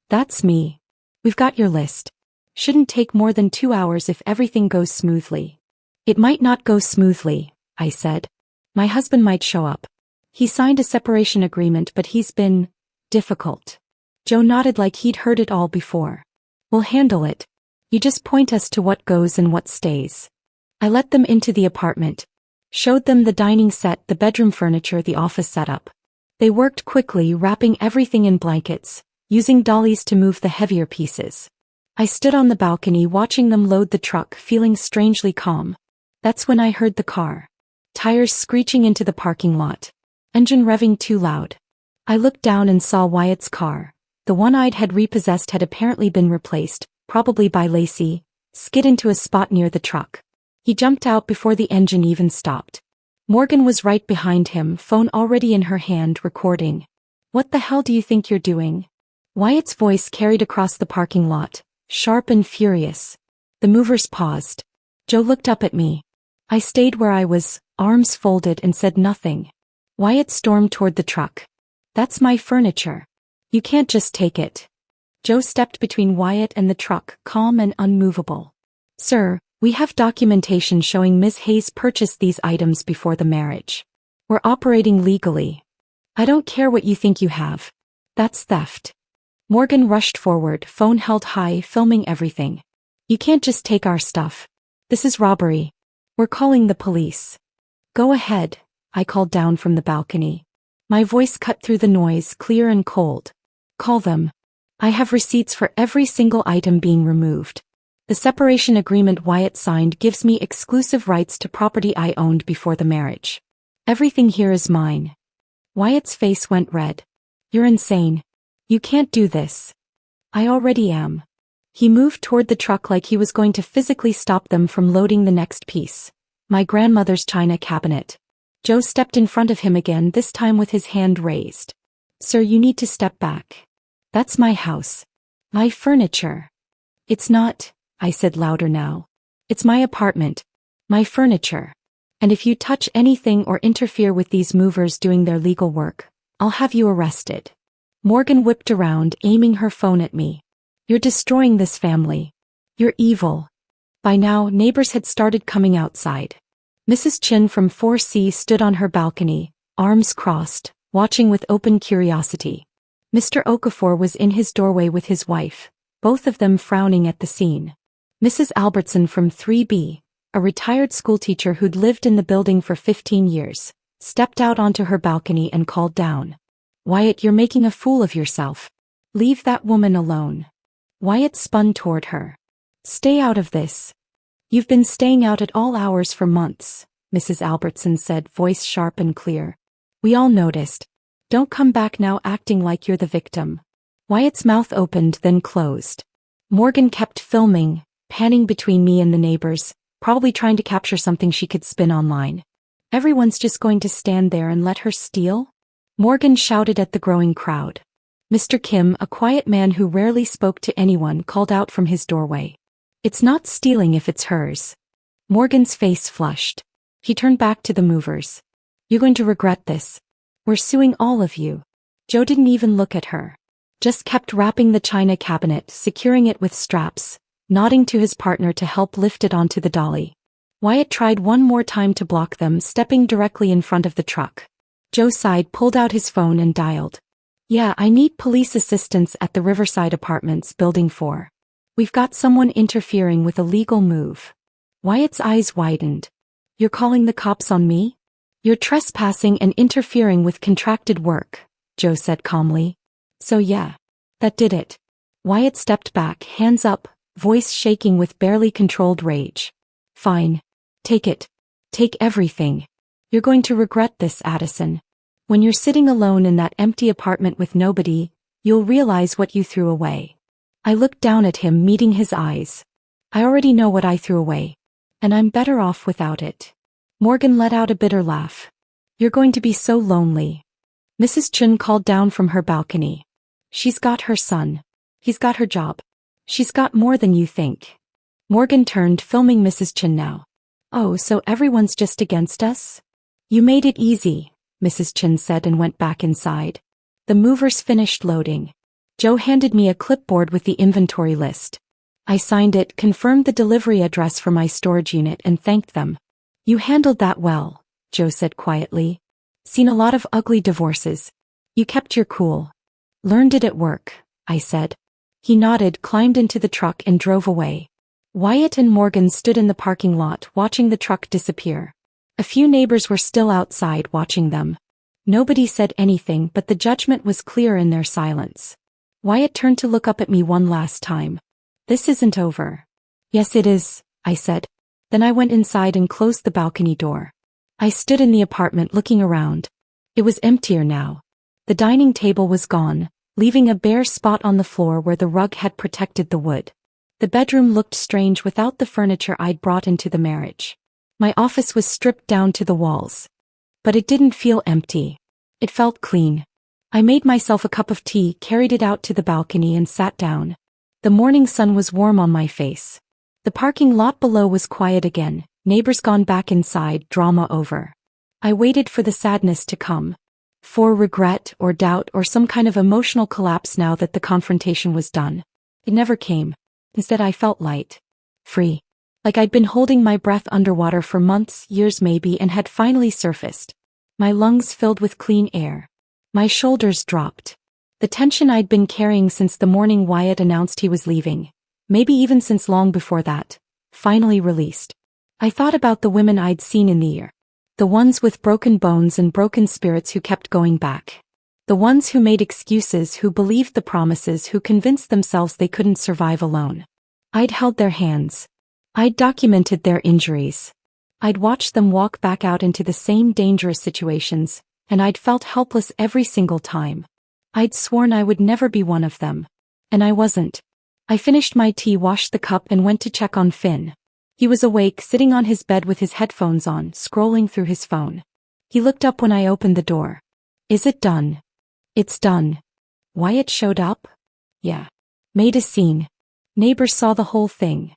Speaker 1: "That's me. We've got your list." Shouldn't take more than 2 hours if everything goes smoothly. It might not go smoothly, I said. My husband might show up. He signed a separation agreement, but he's been difficult. Joe nodded like he'd heard it all before. We'll handle it. You just point us to what goes and what stays. I let them into the apartment. Showed them the dining set, the bedroom furniture, the office setup. They worked quickly, wrapping everything in blankets, using dollies to move the heavier pieces. I stood on the balcony watching them load the truck, feeling strangely calm. That's when I heard the car. Tires screeching into the parking lot. Engine revving too loud. I looked down and saw Wyatt's car. The one I'd had repossessed had apparently been replaced, probably by Lacey, skid into a spot near the truck. He jumped out before the engine even stopped. Morgan was right behind him, phone already in her hand, recording. What the hell do you think you're doing? Wyatt's voice carried across the parking lot, sharp and furious. The movers paused. Joe looked up at me. I stayed where I was, arms folded, and said nothing. Wyatt stormed toward the truck. That's my furniture. You can't just take it. Joe stepped between Wyatt and the truck, calm and unmovable. Sir, we have documentation showing Ms. Hayes purchased these items before the marriage. We're operating legally. I don't care what you think you have. That's theft. Morgan rushed forward, phone held high, filming everything. You can't just take our stuff. This is robbery. We're calling the police. Go ahead, I called down from the balcony. My voice cut through the noise, clear and cold. Call them. I have receipts for every single item being removed. The separation agreement Wyatt signed gives me exclusive rights to property I owned before the marriage. Everything here is mine. Wyatt's face went red. You're insane. You can't do this. I already am. He moved toward the truck like he was going to physically stop them from loading the next piece. My grandmother's china cabinet. Joe stepped in front of him again, this time with his hand raised. Sir, you need to step back. That's my house. My furniture. It's not, I said louder now. It's my apartment. My furniture. And if you touch anything or interfere with these movers doing their legal work, I'll have you arrested. Morgan whipped around, aiming her phone at me. You're destroying this family. You're evil. By now, neighbors had started coming outside. Mrs. Chin from 4C stood on her balcony, arms crossed, watching with open curiosity. Mr. Okafor was in his doorway with his wife, both of them frowning at the scene. Mrs. Albertson from 3B, a retired schoolteacher who'd lived in the building for 15 years, stepped out onto her balcony and called down. Wyatt, you're making a fool of yourself. Leave that woman alone. Wyatt spun toward her. Stay out of this. You've been staying out at all hours for months, Mrs. Albertson said, voice sharp and clear. We all noticed. Don't come back now acting like you're the victim. Wyatt's mouth opened then closed. Morgan kept filming, panning between me and the neighbors, probably trying to capture something she could spin online. Everyone's just going to stand there and let her steal? Morgan shouted at the growing crowd. Mr. Kim, a quiet man who rarely spoke to anyone, called out from his doorway. It's not stealing if it's hers. Morgan's face flushed. He turned back to the movers. You're going to regret this. We're suing all of you. Joe didn't even look at her. Just kept wrapping the china cabinet, securing it with straps, nodding to his partner to help lift it onto the dolly. Wyatt tried one more time to block them, stepping directly in front of the truck. Joe sighed, pulled out his phone and dialed. Yeah, I need police assistance at the Riverside Apartments, Building 4. We've got someone interfering with a legal move. Wyatt's eyes widened. You're calling the cops on me? You're trespassing and interfering with contracted work, Joe said calmly. So yeah, that did it. Wyatt stepped back, hands up, voice shaking with barely controlled rage. Fine. Take it. Take everything. You're going to regret this, Addison. When you're sitting alone in that empty apartment with nobody, you'll realize what you threw away. I looked down at him, meeting his eyes. I already know what I threw away. And I'm better off without it. Morgan let out a bitter laugh. You're going to be so lonely. Mrs. Chun called down from her balcony. She's got her son. He's got her job. She's got more than you think. Morgan turned, filming Mrs. Chun now. Oh, so everyone's just against us? You made it easy, Mrs. Chun said and went back inside. The movers finished loading. Joe handed me a clipboard with the inventory list. I signed it, confirmed the delivery address for my storage unit, and thanked them. You handled that well, Joe said quietly. Seen a lot of ugly divorces. You kept your cool. Learned it at work, I said. He nodded, climbed into the truck, and drove away. Wyatt and Morgan stood in the parking lot watching the truck disappear. A few neighbors were still outside watching them. Nobody said anything, but the judgment was clear in their silence. Wyatt turned to look up at me one last time. This isn't over. Yes, it is, I said. Then I went inside and closed the balcony door. I stood in the apartment looking around. It was emptier now. The dining table was gone, leaving a bare spot on the floor where the rug had protected the wood. The bedroom looked strange without the furniture I'd brought into the marriage. My office was stripped down to the walls. But it didn't feel empty. It felt clean. I made myself a cup of tea, carried it out to the balcony, and sat down. The morning sun was warm on my face. The parking lot below was quiet again, neighbors gone back inside, drama over. I waited for the sadness to come. For regret or doubt or some kind of emotional collapse now that the confrontation was done. It never came. Instead, I felt light. Free. Like I'd been holding my breath underwater for months, years maybe, and had finally surfaced. My lungs filled with clean air. My shoulders dropped. The tension I'd been carrying since the morning Wyatt announced he was leaving, maybe even since long before that, finally released. I thought about the women I'd seen in the year. The ones with broken bones and broken spirits who kept going back. The ones who made excuses, who believed the promises, who convinced themselves they couldn't survive alone. I'd held their hands. I'd documented their injuries. I'd watched them walk back out into the same dangerous situations, and I'd felt helpless every single time. I'd sworn I would never be one of them. And I wasn't. I finished my tea, washed the cup, and went to check on Finn. He was awake, sitting on his bed with his headphones on, scrolling through his phone. He looked up when I opened the door. Is it done? It's done. Wyatt showed up? Yeah. Made a scene. Neighbors saw the whole thing.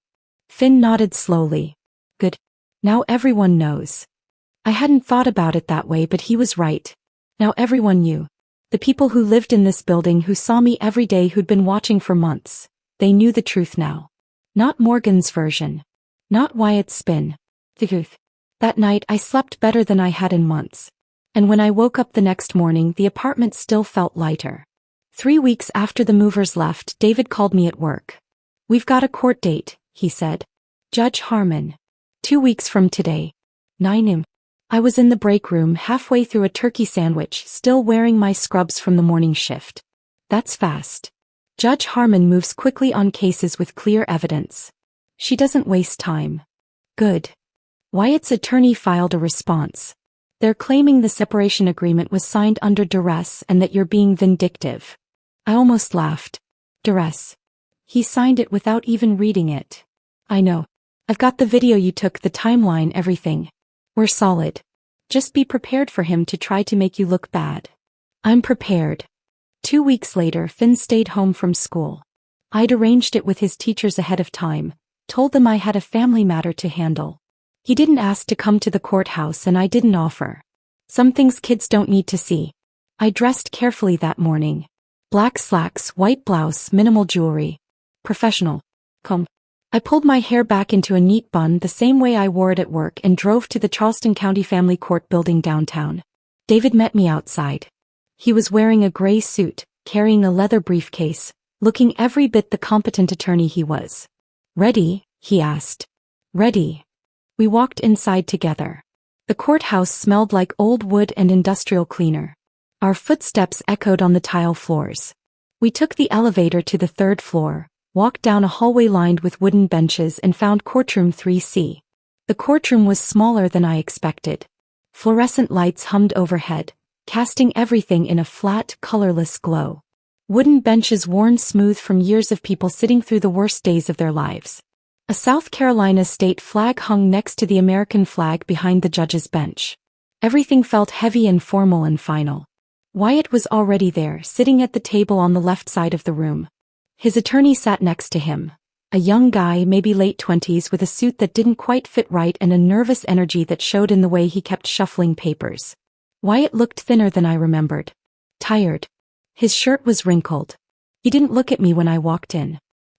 Speaker 1: Finn nodded slowly. Good. Now everyone knows. I hadn't thought about it that way, but he was right. Now everyone knew. The people who lived in this building, who saw me every day, who'd been watching for months, they knew the truth now. Not Morgan's version. Not Wyatt's spin. The truth. That night I slept better than I had in months. And when I woke up the next morning, the apartment still felt lighter. 3 weeks after the movers left, David called me at work. We've got a court date, he said. Judge Harmon. 2 weeks from today. 9 a.m. I was in the break room halfway through a turkey sandwich, still wearing my scrubs from the morning shift. That's fast. Judge Harmon moves quickly on cases with clear evidence. She doesn't waste time. Good. Wyatt's attorney filed a response. They're claiming the separation agreement was signed under duress and that you're being vindictive. I almost laughed. Duress. He signed it without even reading it. I know. I've got the video you took, the timeline, everything. We're solid. Just be prepared for him to try to make you look bad. I'm prepared. 2 weeks later, Finn stayed home from school. I'd arranged it with his teachers ahead of time, told them I had a family matter to handle. He didn't ask to come to the courthouse, and I didn't offer. Some things kids don't need to see. I dressed carefully that morning. Black slacks, white blouse, minimal jewelry. Professional. Comb. I pulled my hair back into a neat bun the same way I wore it at work and drove to the Charleston County Family Court building downtown. David met me outside. He was wearing a gray suit, carrying a leather briefcase, looking every bit the competent attorney he was. Ready? He asked. Ready. We walked inside together. The courthouse smelled like old wood and industrial cleaner. Our footsteps echoed on the tile floors. We took the elevator to the 3rd floor, walked down a hallway lined with wooden benches, and found courtroom 3C. The courtroom was smaller than I expected. Fluorescent lights hummed overhead, casting everything in a flat, colorless glow. Wooden benches worn smooth from years of people sitting through the worst days of their lives. A South Carolina state flag hung next to the American flag behind the judge's bench. Everything felt heavy and formal and final. Wyatt was already there, sitting at the table on the left side of the room. His attorney sat next to him. A young guy, maybe late 20s, with a suit that didn't quite fit right and a nervous energy that showed in the way he kept shuffling papers. Wyatt looked thinner than I remembered. Tired. His shirt was wrinkled. He didn't look at me when I walked in.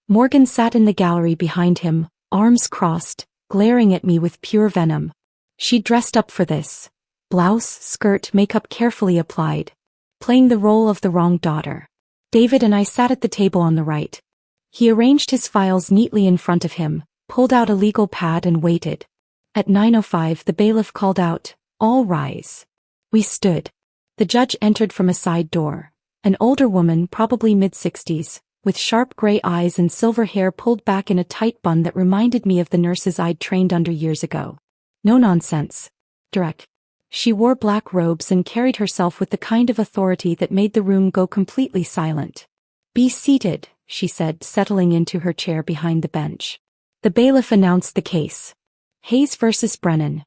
Speaker 1: Morgan sat in the gallery behind him, arms crossed, glaring at me with pure venom. She dressed up for this. Blouse, skirt, makeup carefully applied. Playing the role of the wrong daughter. David and I sat at the table on the right. He arranged his files neatly in front of him, pulled out a legal pad and waited. At 9:05 the bailiff called out, "All rise." We stood. The judge entered from a side door. An older woman, probably mid-60s, with sharp gray eyes and silver hair pulled back in a tight bun that reminded me of the nurses I'd trained under years ago. No nonsense. Direct. She wore black robes and carried herself with the kind of authority that made the room go completely silent. "Be seated," she said, settling into her chair behind the bench. The bailiff announced the case. Hayes versus Brennan.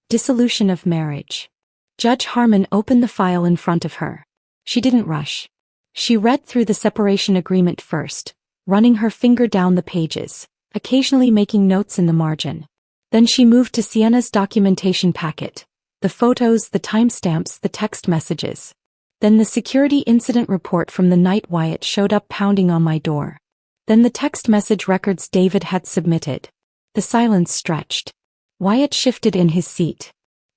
Speaker 1: Dissolution of marriage. Judge Harmon opened the file in front of her. She didn't rush. She read through the separation agreement first, running her finger down the pages, occasionally making notes in the margin. Then she moved to Sienna's documentation packet. The photos, the timestamps, the text messages. Then the security incident report from the night Wyatt showed up pounding on my door. Then the text message records David had submitted. The silence stretched. Wyatt shifted in his seat.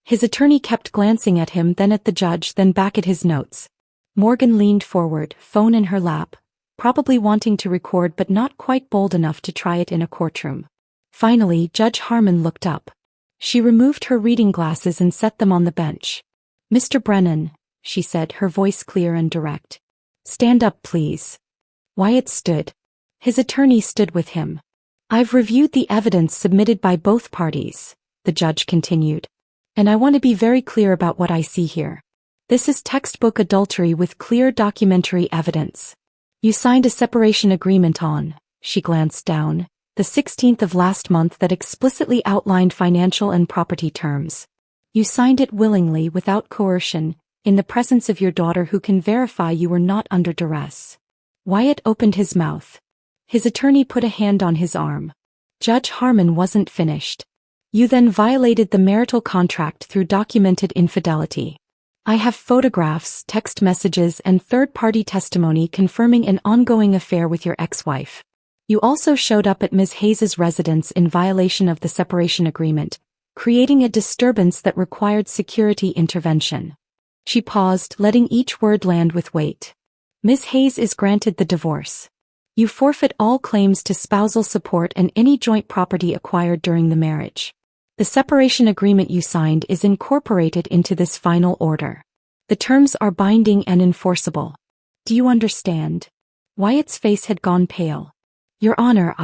Speaker 1: His attorney kept glancing at him, then at the judge, then back at his notes. Morgan leaned forward, phone in her lap, probably wanting to record but not quite bold enough to try it in a courtroom. Finally, Judge Harmon looked up. She removed her reading glasses and set them on the bench. "Mr. Brennan," she said, her voice clear and direct. "Stand up, please." Wyatt stood. His attorney stood with him. "I've reviewed the evidence submitted by both parties," the judge continued. "And I want to be very clear about what I see here. This is textbook adultery with clear documentary evidence. You signed a separation agreement on," she glanced down, "the 16th of last month that explicitly outlined financial and property terms. You signed it willingly, without coercion, in the presence of your daughter who can verify you were not under duress." Wyatt opened his mouth. His attorney put a hand on his arm. Judge Harmon wasn't finished. "You then violated the marital contract through documented infidelity. I have photographs, text messages, and third-party testimony confirming an ongoing affair with your ex-wife. You also showed up at Ms. Hayes's residence in violation of the separation agreement, creating a disturbance that required security intervention." She paused, letting each word land with weight. "Ms. Hayes is granted the divorce. You forfeit all claims to spousal support and any joint property acquired during the marriage. The separation agreement you signed is incorporated into this final order. The terms are binding and enforceable. Do you understand?" Wyatt's face had gone pale. "Your Honor,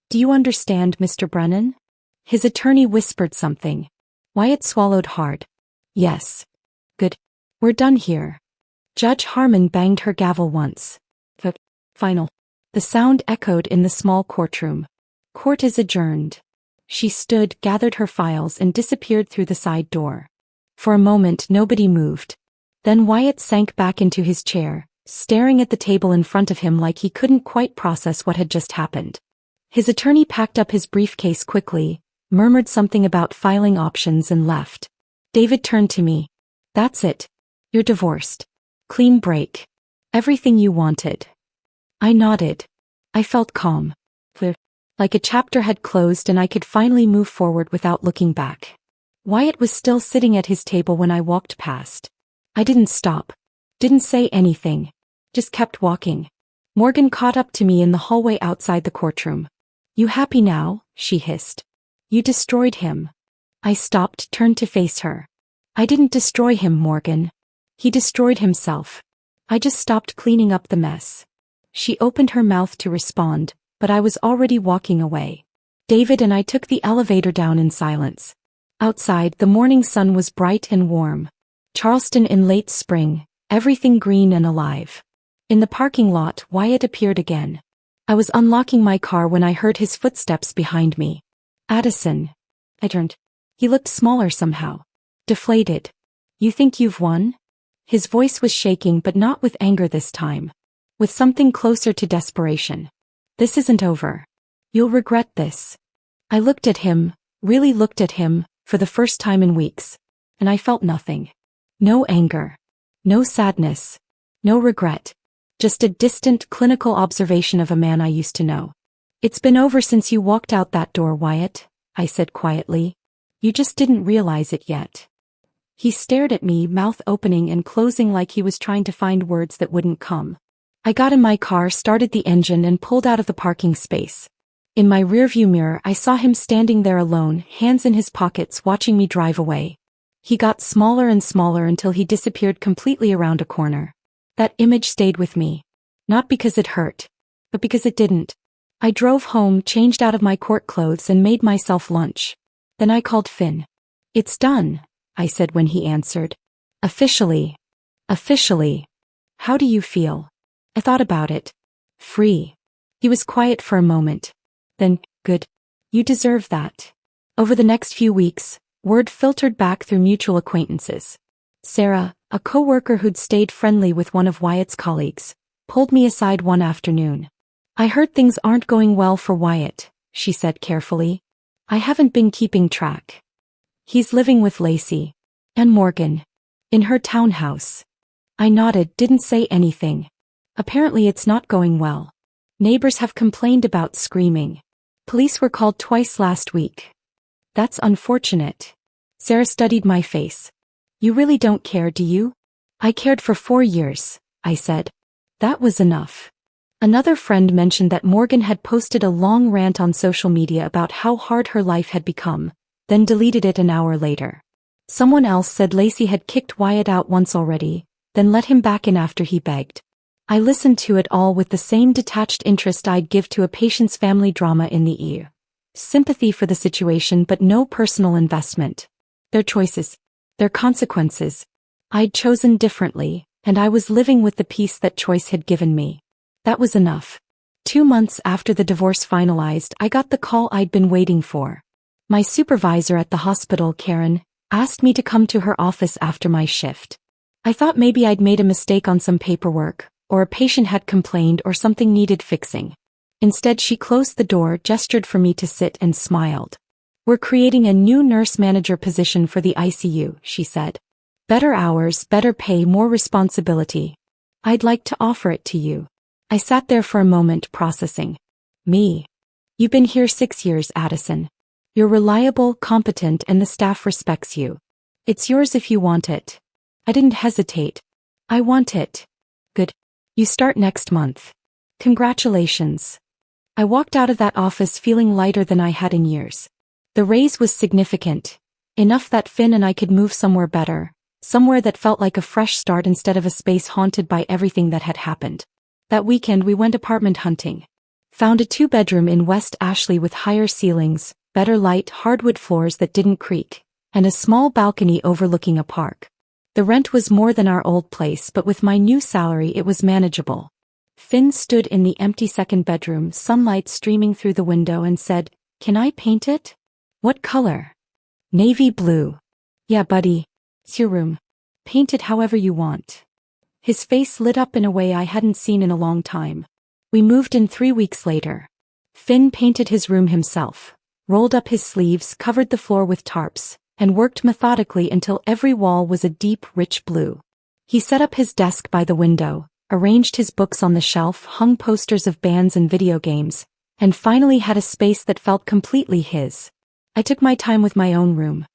Speaker 1: Do you understand, Mr. Brennan?" His attorney whispered something. Wyatt swallowed hard. "Yes." "Good. We're done here." Judge Harmon banged her gavel once. "The final." The sound echoed in the small courtroom. "Court is adjourned." She stood, gathered her files, and disappeared through the side door. For a moment nobody moved. Then Wyatt sank back into his chair, staring at the table in front of him like he couldn't quite process what had just happened. His attorney packed up his briefcase quickly, murmured something about filing options and left. David turned to me. "That's it. You're divorced. Clean break. Everything you wanted." I nodded. I felt calm. Like a chapter had closed and I could finally move forward without looking back. Wyatt was still sitting at his table when I walked past. I didn't stop. Didn't say anything. Just kept walking. Morgan caught up to me in the hallway outside the courtroom. "You happy now?" she hissed. "You destroyed him." I stopped, turned to face her. "I didn't destroy him, Morgan. He destroyed himself. I just stopped cleaning up the mess." She opened her mouth to respond, but I was already walking away. David and I took the elevator down in silence. Outside, the morning sun was bright and warm. Charleston in late spring, everything green and alive. In the parking lot, Wyatt appeared again. I was unlocking my car when I heard his footsteps behind me. "Addison." I turned. He looked smaller somehow. Deflated. "You think you've won?" His voice was shaking, but not with anger this time. With something closer to desperation. "This isn't over. You'll regret this." I looked at him, really looked at him, for the first time in weeks. And I felt nothing. No anger. No sadness. No regret. Just a distant, clinical observation of a man I used to know. It's been over since you walked out that door, Wyatt, I said quietly. You just didn't realize it yet. He stared at me, mouth opening and closing like he was trying to find words that wouldn't come. I got in my car, started the engine and pulled out of the parking space. In my rearview mirror I saw him standing there alone, hands in his pockets, watching me drive away. He got smaller and smaller until he disappeared completely around a corner. That image stayed with me. Not because it hurt, but because it didn't. I drove home, changed out of my court clothes and made myself lunch. Then I called Finn. It's done, I said when he answered. Officially. Officially. How do you feel? I thought about it. Free. He was quiet for a moment. Then, good. You deserve that. Over the next few weeks, word filtered back through mutual acquaintances. Sarah, a co-worker who'd stayed friendly with one of Wyatt's colleagues, pulled me aside one afternoon. I heard things aren't going well for Wyatt, she said carefully. I haven't been keeping track. He's living with Lacey and Morgan in her townhouse. I nodded, didn't say anything. Apparently it's not going well. Neighbors have complained about screaming. Police were called twice last week. That's unfortunate. Sarah studied my face. You really don't care, do you? I cared for 4 years, I said. That was enough. Another friend mentioned that Morgan had posted a long rant on social media about how hard her life had become, then deleted it an hour later. Someone else said Lacey had kicked Wyatt out once already, then let him back in after he begged. I listened to it all with the same detached interest I'd give to a patient's family drama in the ear. Sympathy for the situation but no personal investment. Their choices. Their consequences. I'd chosen differently, and I was living with the peace that choice had given me. That was enough. 2 months after the divorce finalized, I got the call I'd been waiting for. My supervisor at the hospital, Karen, asked me to come to her office after my shift. I thought maybe I'd made a mistake on some paperwork, or a patient had complained or something needed fixing. Instead, she closed the door, gestured for me to sit and smiled. We're creating a new nurse manager position for the ICU, she said. Better hours, better pay, more responsibility. I'd like to offer it to you. I sat there for a moment, processing. Me. You've been here 6 years, Addison. You're reliable, competent, and the staff respects you. It's yours if you want it. I didn't hesitate. I want it. Good. You start next month. Congratulations. I walked out of that office feeling lighter than I had in years. The raise was significant. Enough that Finn and I could move somewhere better. Somewhere that felt like a fresh start instead of a space haunted by everything that had happened. That weekend we went apartment hunting. Found a 2-bedroom in West Ashley with higher ceilings, better light, hardwood floors that didn't creak, and a small balcony overlooking a park. The rent was more than our old place, but with my new salary it was manageable. Finn stood in the empty 2nd bedroom, sunlight streaming through the window, and said, "Can I paint it?" "What color?" "Navy blue." "Yeah, buddy. It's your room. Paint it however you want." His face lit up in a way I hadn't seen in a long time. We moved in 3 weeks later. Finn painted his room himself, rolled up his sleeves, covered the floor with tarps, and worked methodically until every wall was a deep, rich blue. He set up his desk by the window, arranged his books on the shelf, hung posters of bands and video games, and finally had a space that felt completely his. I took my time with my own room.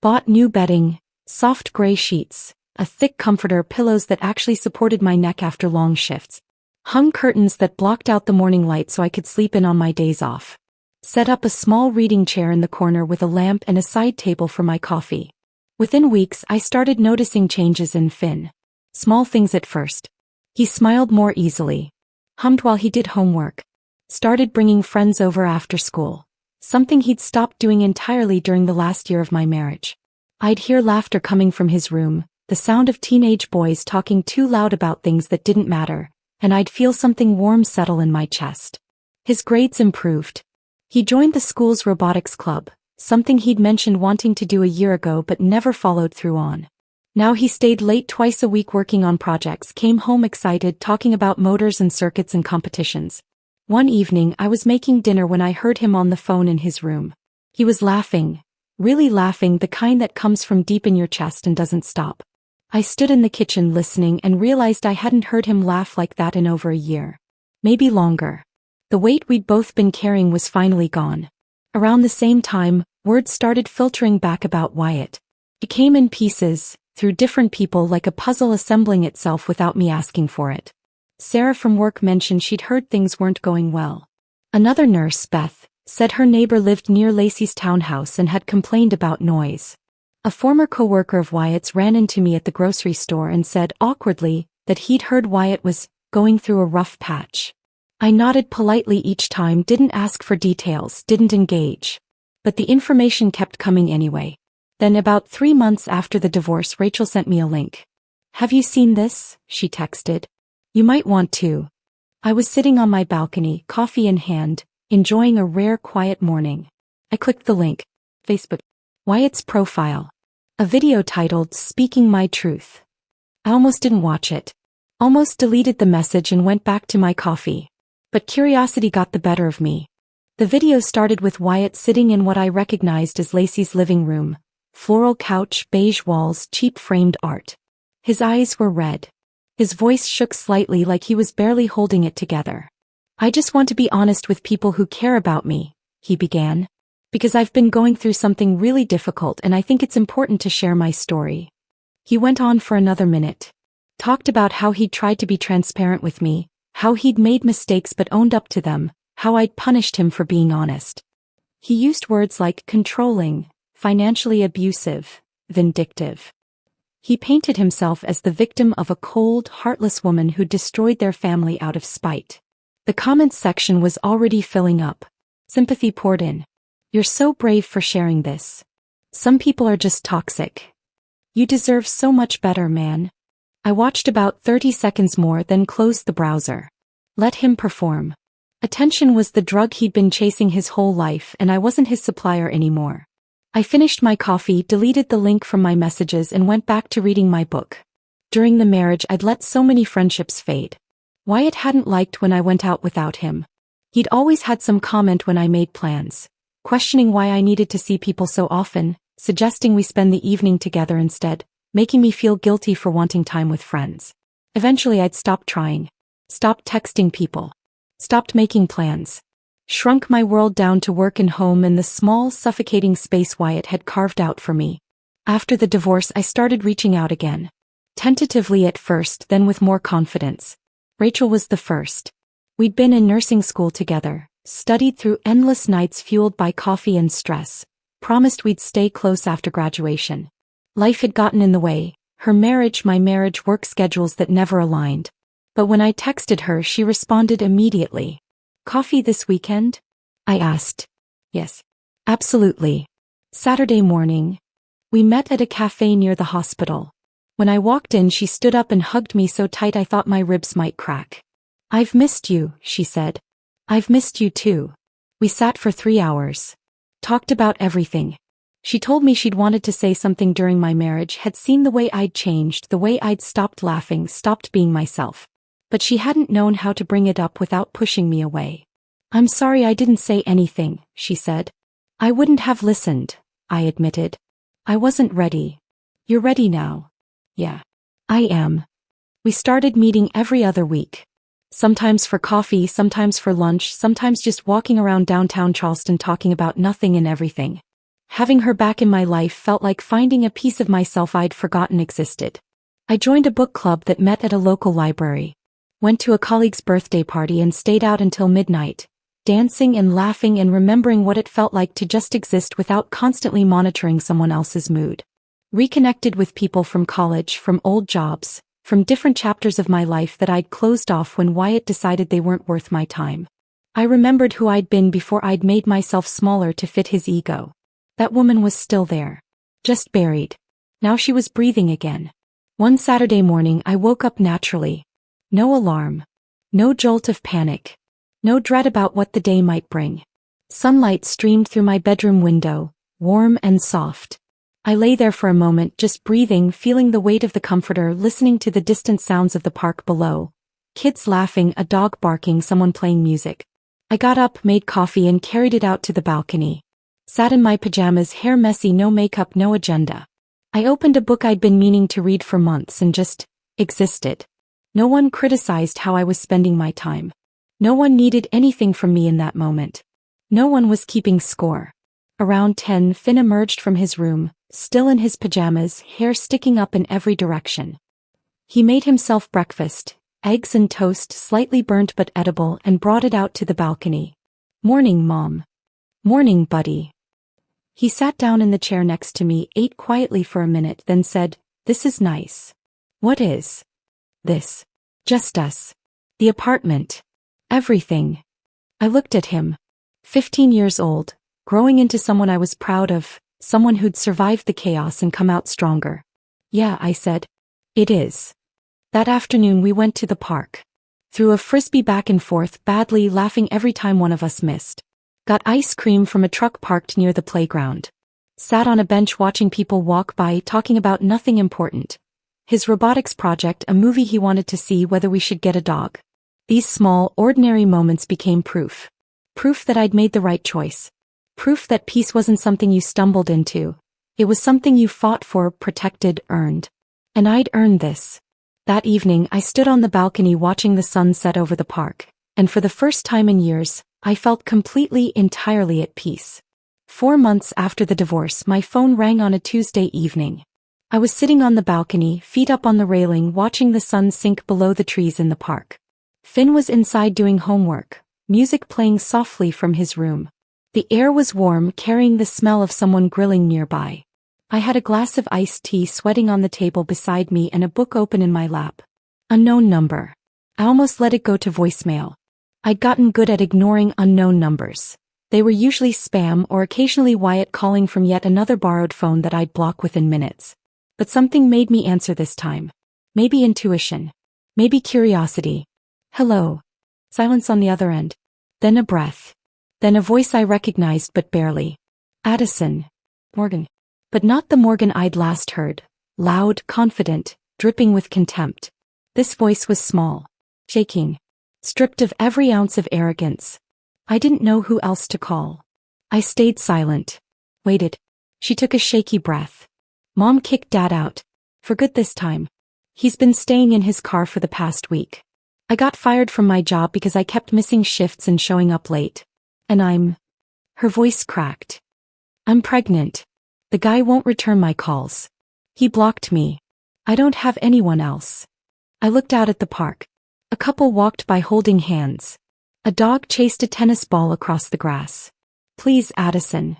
Speaker 1: Bought new bedding, soft gray sheets, a thick comforter, pillows that actually supported my neck after long shifts. Hung curtains that blocked out the morning light so I could sleep in on my days off. Set up a small reading chair in the corner with a lamp and a side table for my coffee. Within weeks, I started noticing changes in Finn. Small things at first. He smiled more easily. Hummed while he did homework. Started bringing friends over after school. Something he'd stopped doing entirely during the last year of my marriage. I'd hear laughter coming from his room, the sound of teenage boys talking too loud about things that didn't matter, and I'd feel something warm settle in my chest. His grades improved. He joined the school's robotics club, something he'd mentioned wanting to do a year ago but never followed through on. Now he stayed late twice a week working on projects, came home excited, talking about motors and circuits and competitions. One evening I was making dinner when I heard him on the phone in his room. He was laughing. Really laughing, the kind that comes from deep in your chest and doesn't stop. I stood in the kitchen listening and realized I hadn't heard him laugh like that in over a year. Maybe longer. The weight we'd both been carrying was finally gone. Around the same time, word started filtering back about Wyatt. It came in pieces, through different people like a puzzle assembling itself without me asking for it. Sarah from work mentioned she'd heard things weren't going well. Another nurse, Beth, said her neighbor lived near Lacey's townhouse and had complained about noise. A former co-worker of Wyatt's ran into me at the grocery store and said, awkwardly, that he'd heard Wyatt was going through a rough patch. I nodded politely each time, didn't ask for details, didn't engage. But the information kept coming anyway. Then about 3 months after the divorce, Rachel sent me a link. Have you seen this? She texted. You might want to. I was sitting on my balcony, coffee in hand, enjoying a rare quiet morning. I clicked the link. Facebook. Wyatt's profile. A video titled, Speaking My Truth. I almost didn't watch it. Almost deleted the message and went back to my coffee. But curiosity got the better of me. The video started with Wyatt sitting in what I recognized as Lacey's living room. Floral couch, beige walls, cheap framed art. His eyes were red. His voice shook slightly like he was barely holding it together. I just want to be honest with people who care about me, he began. Because I've been going through something really difficult and I think it's important to share my story. He went on for another minute. Talked about how he'd tried to be transparent with me, how he'd made mistakes but owned up to them, how I'd punished him for being honest. He used words like controlling, financially abusive, vindictive. He painted himself as the victim of a cold, heartless woman who destroyed their family out of spite. The comments section was already filling up. Sympathy poured in. You're so brave for sharing this. Some people are just toxic. You deserve so much better, man. I watched about 30 seconds more, then closed the browser. Let him perform. Attention was the drug he'd been chasing his whole life, and I wasn't his supplier anymore. I finished my coffee, deleted the link from my messages, and went back to reading my book. During the marriage, I'd let so many friendships fade. Wyatt hadn't liked when I went out without him. He'd always had some comment when I made plans, questioning why I needed to see people so often, suggesting we spend the evening together instead, making me feel guilty for wanting time with friends. Eventually I'd stopped trying. Stopped texting people. Stopped making plans. Shrunk my world down to work and home in the small, suffocating space Wyatt had carved out for me. After the divorce, I started reaching out again. Tentatively at first, then with more confidence. Rachel was the first. We'd been in nursing school together, studied through endless nights fueled by coffee and stress, promised we'd stay close after graduation. Life had gotten in the way, her marriage, my marriage, work schedules that never aligned. But when I texted her, she responded immediately. Coffee this weekend? I asked. Yes. Absolutely. Saturday morning. We met at a cafe near the hospital. When I walked in, she stood up and hugged me so tight I thought my ribs might crack. I've missed you, she said. I've missed you too. We sat for 3 hours. Talked about everything. She told me she'd wanted to say something during my marriage, had seen the way I'd changed, the way I'd stopped laughing, stopped being myself. But she hadn't known how to bring it up without pushing me away. I'm sorry I didn't say anything, she said. I wouldn't have listened, I admitted. I wasn't ready. You're ready now. Yeah. I am. We started meeting every other week. Sometimes for coffee, sometimes for lunch, sometimes just walking around downtown Charleston talking about nothing and everything. Having her back in my life felt like finding a piece of myself I'd forgotten existed. I joined a book club that met at a local library. Went to a colleague's birthday party and stayed out until midnight, dancing and laughing and remembering what it felt like to just exist without constantly monitoring someone else's mood. Reconnected with people from college, from old jobs, from different chapters of my life that I'd closed off when Wyatt decided they weren't worth my time. I remembered who I'd been before I'd made myself smaller to fit his ego. That woman was still there. Just buried. Now she was breathing again. One Saturday morning I woke up naturally. No alarm. No jolt of panic. No dread about what the day might bring. Sunlight streamed through my bedroom window, warm and soft. I lay there for a moment, just breathing, feeling the weight of the comforter, listening to the distant sounds of the park below. Kids laughing, a dog barking, someone playing music. I got up, made coffee and carried it out to the balcony. Sat in my pajamas, hair messy, no makeup, no agenda. I opened a book I'd been meaning to read for months and just existed. No one criticized how I was spending my time. No one needed anything from me in that moment. No one was keeping score. Around 10, Finn emerged from his room, still in his pajamas, hair sticking up in every direction. He made himself breakfast, eggs and toast slightly burnt but edible, and brought it out to the balcony. "Morning, Mom." "Morning, buddy." He sat down in the chair next to me, ate quietly for a minute, then said, "This is nice." "What is this?" "Just us. The apartment. Everything." I looked at him. 15 years old, growing into someone I was proud of, someone who'd survived the chaos and come out stronger. "Yeah," I said. "It is." That afternoon we went to the park. Threw a frisbee back and forth, badly, laughing every time one of us missed. Got ice cream from a truck parked near the playground. Sat on a bench watching people walk by, talking about nothing important. His robotics project, a movie he wanted to see, whether we should get a dog. These small, ordinary moments became proof. Proof that I'd made the right choice. Proof that peace wasn't something you stumbled into. It was something you fought for, protected, earned. And I'd earned this. That evening, I stood on the balcony watching the sun set over the park, and for the first time in years, I felt completely, entirely at peace. 4 months after the divorce, my phone rang on a Tuesday evening. I was sitting on the balcony, feet up on the railing, watching the sun sink below the trees in the park. Finn was inside doing homework, music playing softly from his room. The air was warm, carrying the smell of someone grilling nearby. I had a glass of iced tea sweating on the table beside me and a book open in my lap. Unknown number. I almost let it go to voicemail. I'd gotten good at ignoring unknown numbers. They were usually spam or occasionally Wyatt calling from yet another borrowed phone that I'd block within minutes. But something made me answer this time. Maybe intuition. Maybe curiosity. "Hello." Silence on the other end. Then a breath. Then a voice I recognized but barely. "Addison." "Morgan." But not the Morgan I'd last heard. Loud, confident, dripping with contempt. This voice was small. Shaking. Stripped of every ounce of arrogance. I didn't know who else to call. I stayed silent. Waited. She took a shaky breath. "Mom kicked Dad out. For good this time. He's been staying in his car for the past week. I got fired from my job because I kept missing shifts and showing up late. And Her voice cracked. "I'm pregnant. The guy won't return my calls. He blocked me. I don't have anyone else." I looked out at the park. A couple walked by holding hands. A dog chased a tennis ball across the grass. "Please, Addison."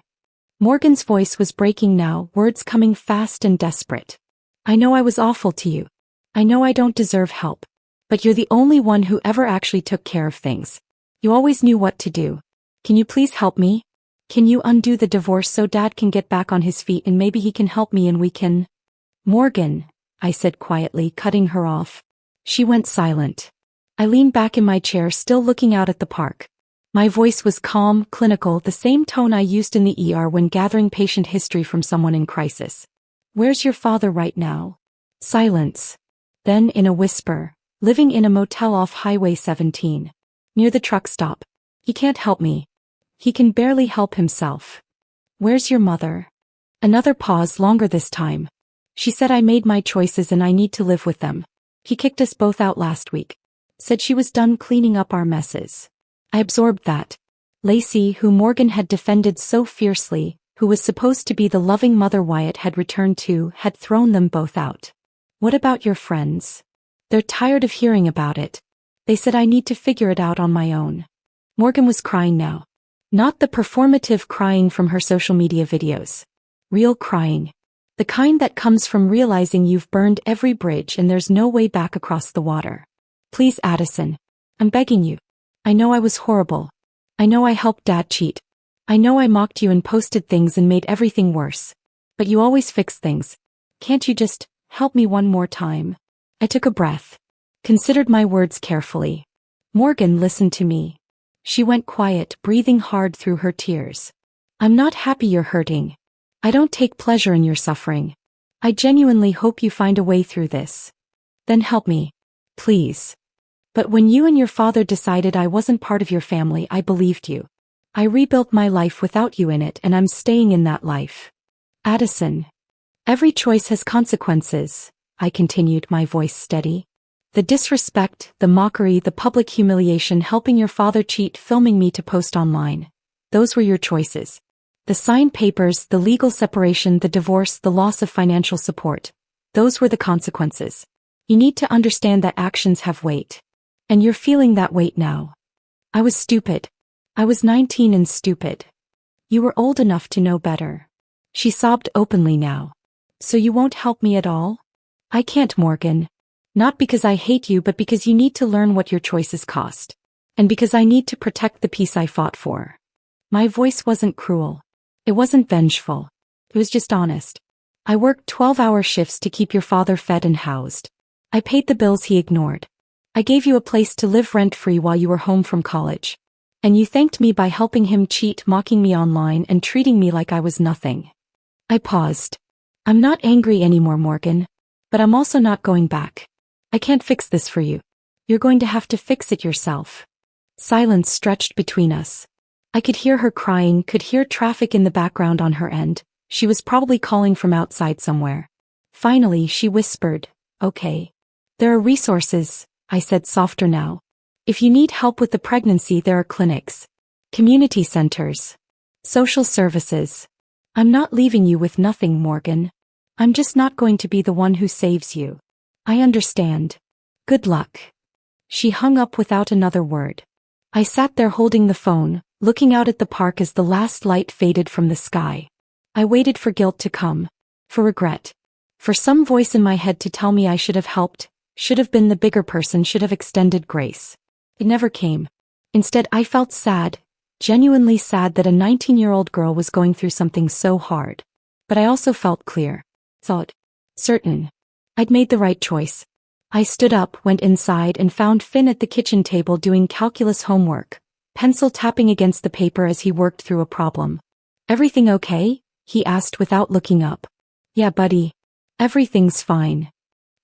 Speaker 1: Morgan's voice was breaking now, words coming fast and desperate. "I know I was awful to you. I know I don't deserve help. But you're the only one who ever actually took care of things. You always knew what to do. Can you please help me? Can you undo the divorce so Dad can get back on his feet and maybe he can help me and we can—" "Morgan," I said quietly, cutting her off. She went silent. I leaned back in my chair, still looking out at the park. My voice was calm, clinical, the same tone I used in the ER when gathering patient history from someone in crisis. "Where's your father right now?" Silence. Then, in a whisper, "Living in a motel off Highway 17. Near the truck stop. He can't help me. He can barely help himself." "Where's your mother?" Another pause, longer this time. "She said I made my choices and I need to live with them. He kicked us both out last week. Said she was done cleaning up our messes." I absorbed that. Lacey, who Morgan had defended so fiercely, who was supposed to be the loving mother Wyatt had returned to, had thrown them both out. "What about your friends?" "They're tired of hearing about it. They said I need to figure it out on my own." Morgan was crying now. Not the performative crying from her social media videos. Real crying. The kind that comes from realizing you've burned every bridge and there's no way back across the water. "Please, Addison. I'm begging you. I know I was horrible. I know I helped Dad cheat. I know I mocked you and posted things and made everything worse. But you always fix things. Can't you just help me one more time?" I took a breath. Considered my words carefully. Morgan listened to me. She went quiet, breathing hard through her tears. "I'm not happy you're hurting. I don't take pleasure in your suffering. I genuinely hope you find a way through this. Then help me. Please. But when you and your father decided I wasn't part of your family, I believed you. I rebuilt my life without you in it and I'm staying in that life. Addison. Every choice has consequences," I continued, my voice steady. The disrespect, the mockery, the public humiliation, helping your father cheat, filming me to post online. Those were your choices. The signed papers, the legal separation, the divorce, the loss of financial support. Those were the consequences. You need to understand that actions have weight. And you're feeling that weight now. I was stupid. I was 19 and stupid. You were old enough to know better. She sobbed openly now. So you won't help me at all? I can't, Morgan. Not because I hate you, but because you need to learn what your choices cost. And because I need to protect the peace I fought for. My voice wasn't cruel. It wasn't vengeful. It was just honest. I worked 12-hour shifts to keep your father fed and housed. I paid the bills he ignored. I gave you a place to live rent-free while you were home from college. And you thanked me by helping him cheat, mocking me online, and treating me like I was nothing. I paused. I'm not angry anymore, Morgan. But I'm also not going back. I can't fix this for you. You're going to have to fix it yourself. Silence stretched between us. I could hear her crying, could hear traffic in the background on her end. She was probably calling from outside somewhere. Finally, she whispered, "Okay. There are resources," I said softer now. "If you need help with the pregnancy, there are clinics, community centers, social services. I'm not leaving you with nothing, Morgan. I'm just not going to be the one who saves you. I understand. Good luck." She hung up without another word. I sat there holding the phone, looking out at the park as the last light faded from the sky. I waited for guilt to come, for regret, for some voice in my head to tell me I should have helped, should have been the bigger person, should have extended grace. It never came. Instead, I felt sad, genuinely sad that a 19-year-old girl was going through something so hard. But I also felt clear. Certain. I'd made the right choice. I stood up, went inside, and found Finn at the kitchen table doing calculus homework, pencil tapping against the paper as he worked through a problem. "Everything okay?" he asked without looking up. "Yeah, buddy. Everything's fine."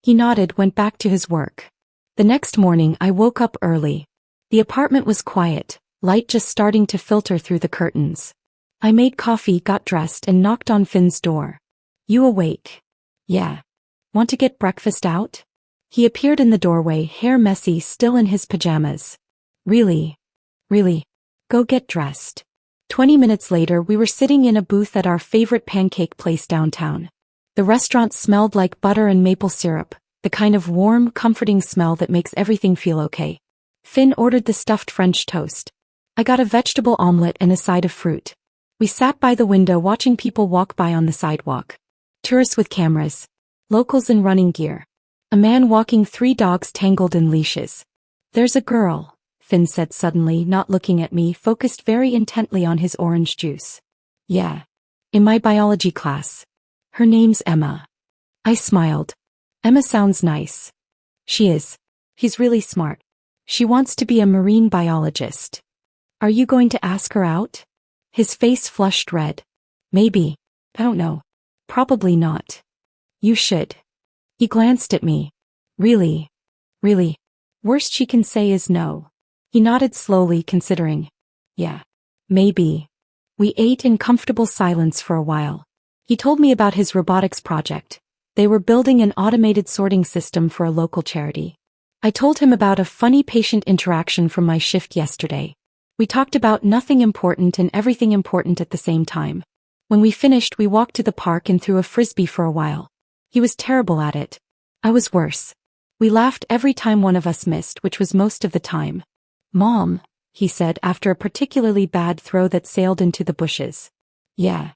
Speaker 1: He nodded, went back to his work. The next morning, I woke up early. The apartment was quiet, light just starting to filter through the curtains. I made coffee, got dressed, and knocked on Finn's door. "You awake?" "Yeah. Want to get breakfast out?" He appeared in the doorway, hair messy, still in his pajamas. Really? Go get dressed." 20 minutes later, we were sitting in a booth at our favorite pancake place downtown. The restaurant smelled like butter and maple syrup, the kind of warm, comforting smell that makes everything feel okay. Finn ordered the stuffed French toast. I got a vegetable omelette and a side of fruit. We sat by the window watching people walk by on the sidewalk. Tourists with cameras. Locals in running gear. A man walking 3 dogs tangled in leashes. "There's a girl," Finn said suddenly, not looking at me, focused very intently on his orange juice. "Yeah. In my biology class. Her name's Emma." I smiled. "Emma sounds nice." "She is. She's really smart. She wants to be a marine biologist." "Are you going to ask her out?" His face flushed red. "Maybe. I don't know. Probably not." "You should." He glanced at me. Really? Worst she can say is no." He nodded slowly, considering. "Yeah. Maybe." We ate in comfortable silence for a while. He told me about his robotics project. They were building an automated sorting system for a local charity. I told him about a funny patient interaction from my shift yesterday. We talked about nothing important and everything important at the same time. When we finished, we walked to the park and threw a frisbee for a while. He was terrible at it. I was worse. We laughed every time one of us missed, which was most of the time. "Mom," he said after a particularly bad throw that sailed into the bushes. "Yeah.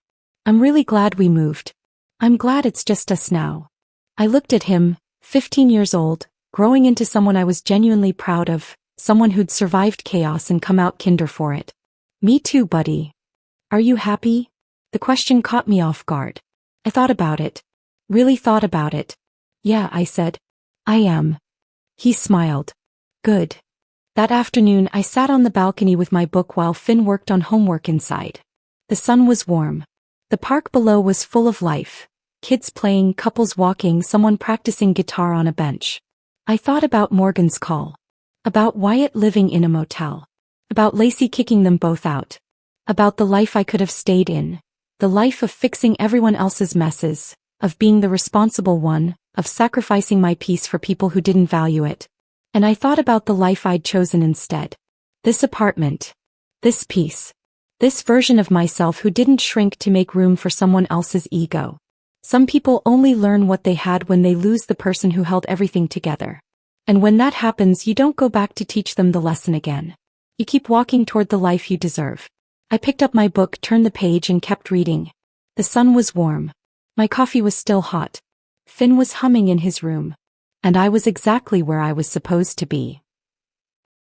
Speaker 1: I'm really glad we moved. I'm glad it's just us now." I looked at him, 15 years old, growing into someone I was genuinely proud of, someone who'd survived chaos and come out kinder for it. "Me too, buddy." "Are you happy?" The question caught me off guard. I thought about it. Really thought about it. "Yeah," I said. "I am." He smiled. "Good." That afternoon, I sat on the balcony with my book while Finn worked on homework inside. The sun was warm. The park below was full of life. Kids playing, couples walking, someone practicing guitar on a bench. I thought about Morgan's call. About Wyatt living in a motel. About Lacey kicking them both out. About the life I could have stayed in. The life of fixing everyone else's messes, of being the responsible one, of sacrificing my peace for people who didn't value it. And I thought about the life I'd chosen instead. This apartment. This peace. This version of myself who didn't shrink to make room for someone else's ego. Some people only learn what they had when they lose the person who held everything together. And when that happens, you don't go back to teach them the lesson again. You keep walking toward the life you deserve. I picked up my book, turned the page, and kept reading. The sun was warm. My coffee was still hot. Finn was humming in his room. And I was exactly where I was supposed to be.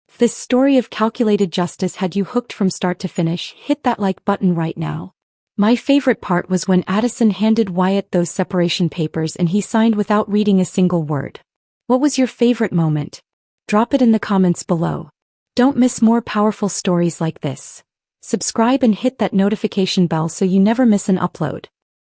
Speaker 1: If this story of calculated justice had you hooked from start to finish, hit that like button right now. My favorite part was when Addison handed Wyatt those separation papers and he signed without reading a single word. What was your favorite moment? Drop it in the comments below. Don't miss more powerful stories like this. Subscribe and hit that notification bell so you never miss an upload.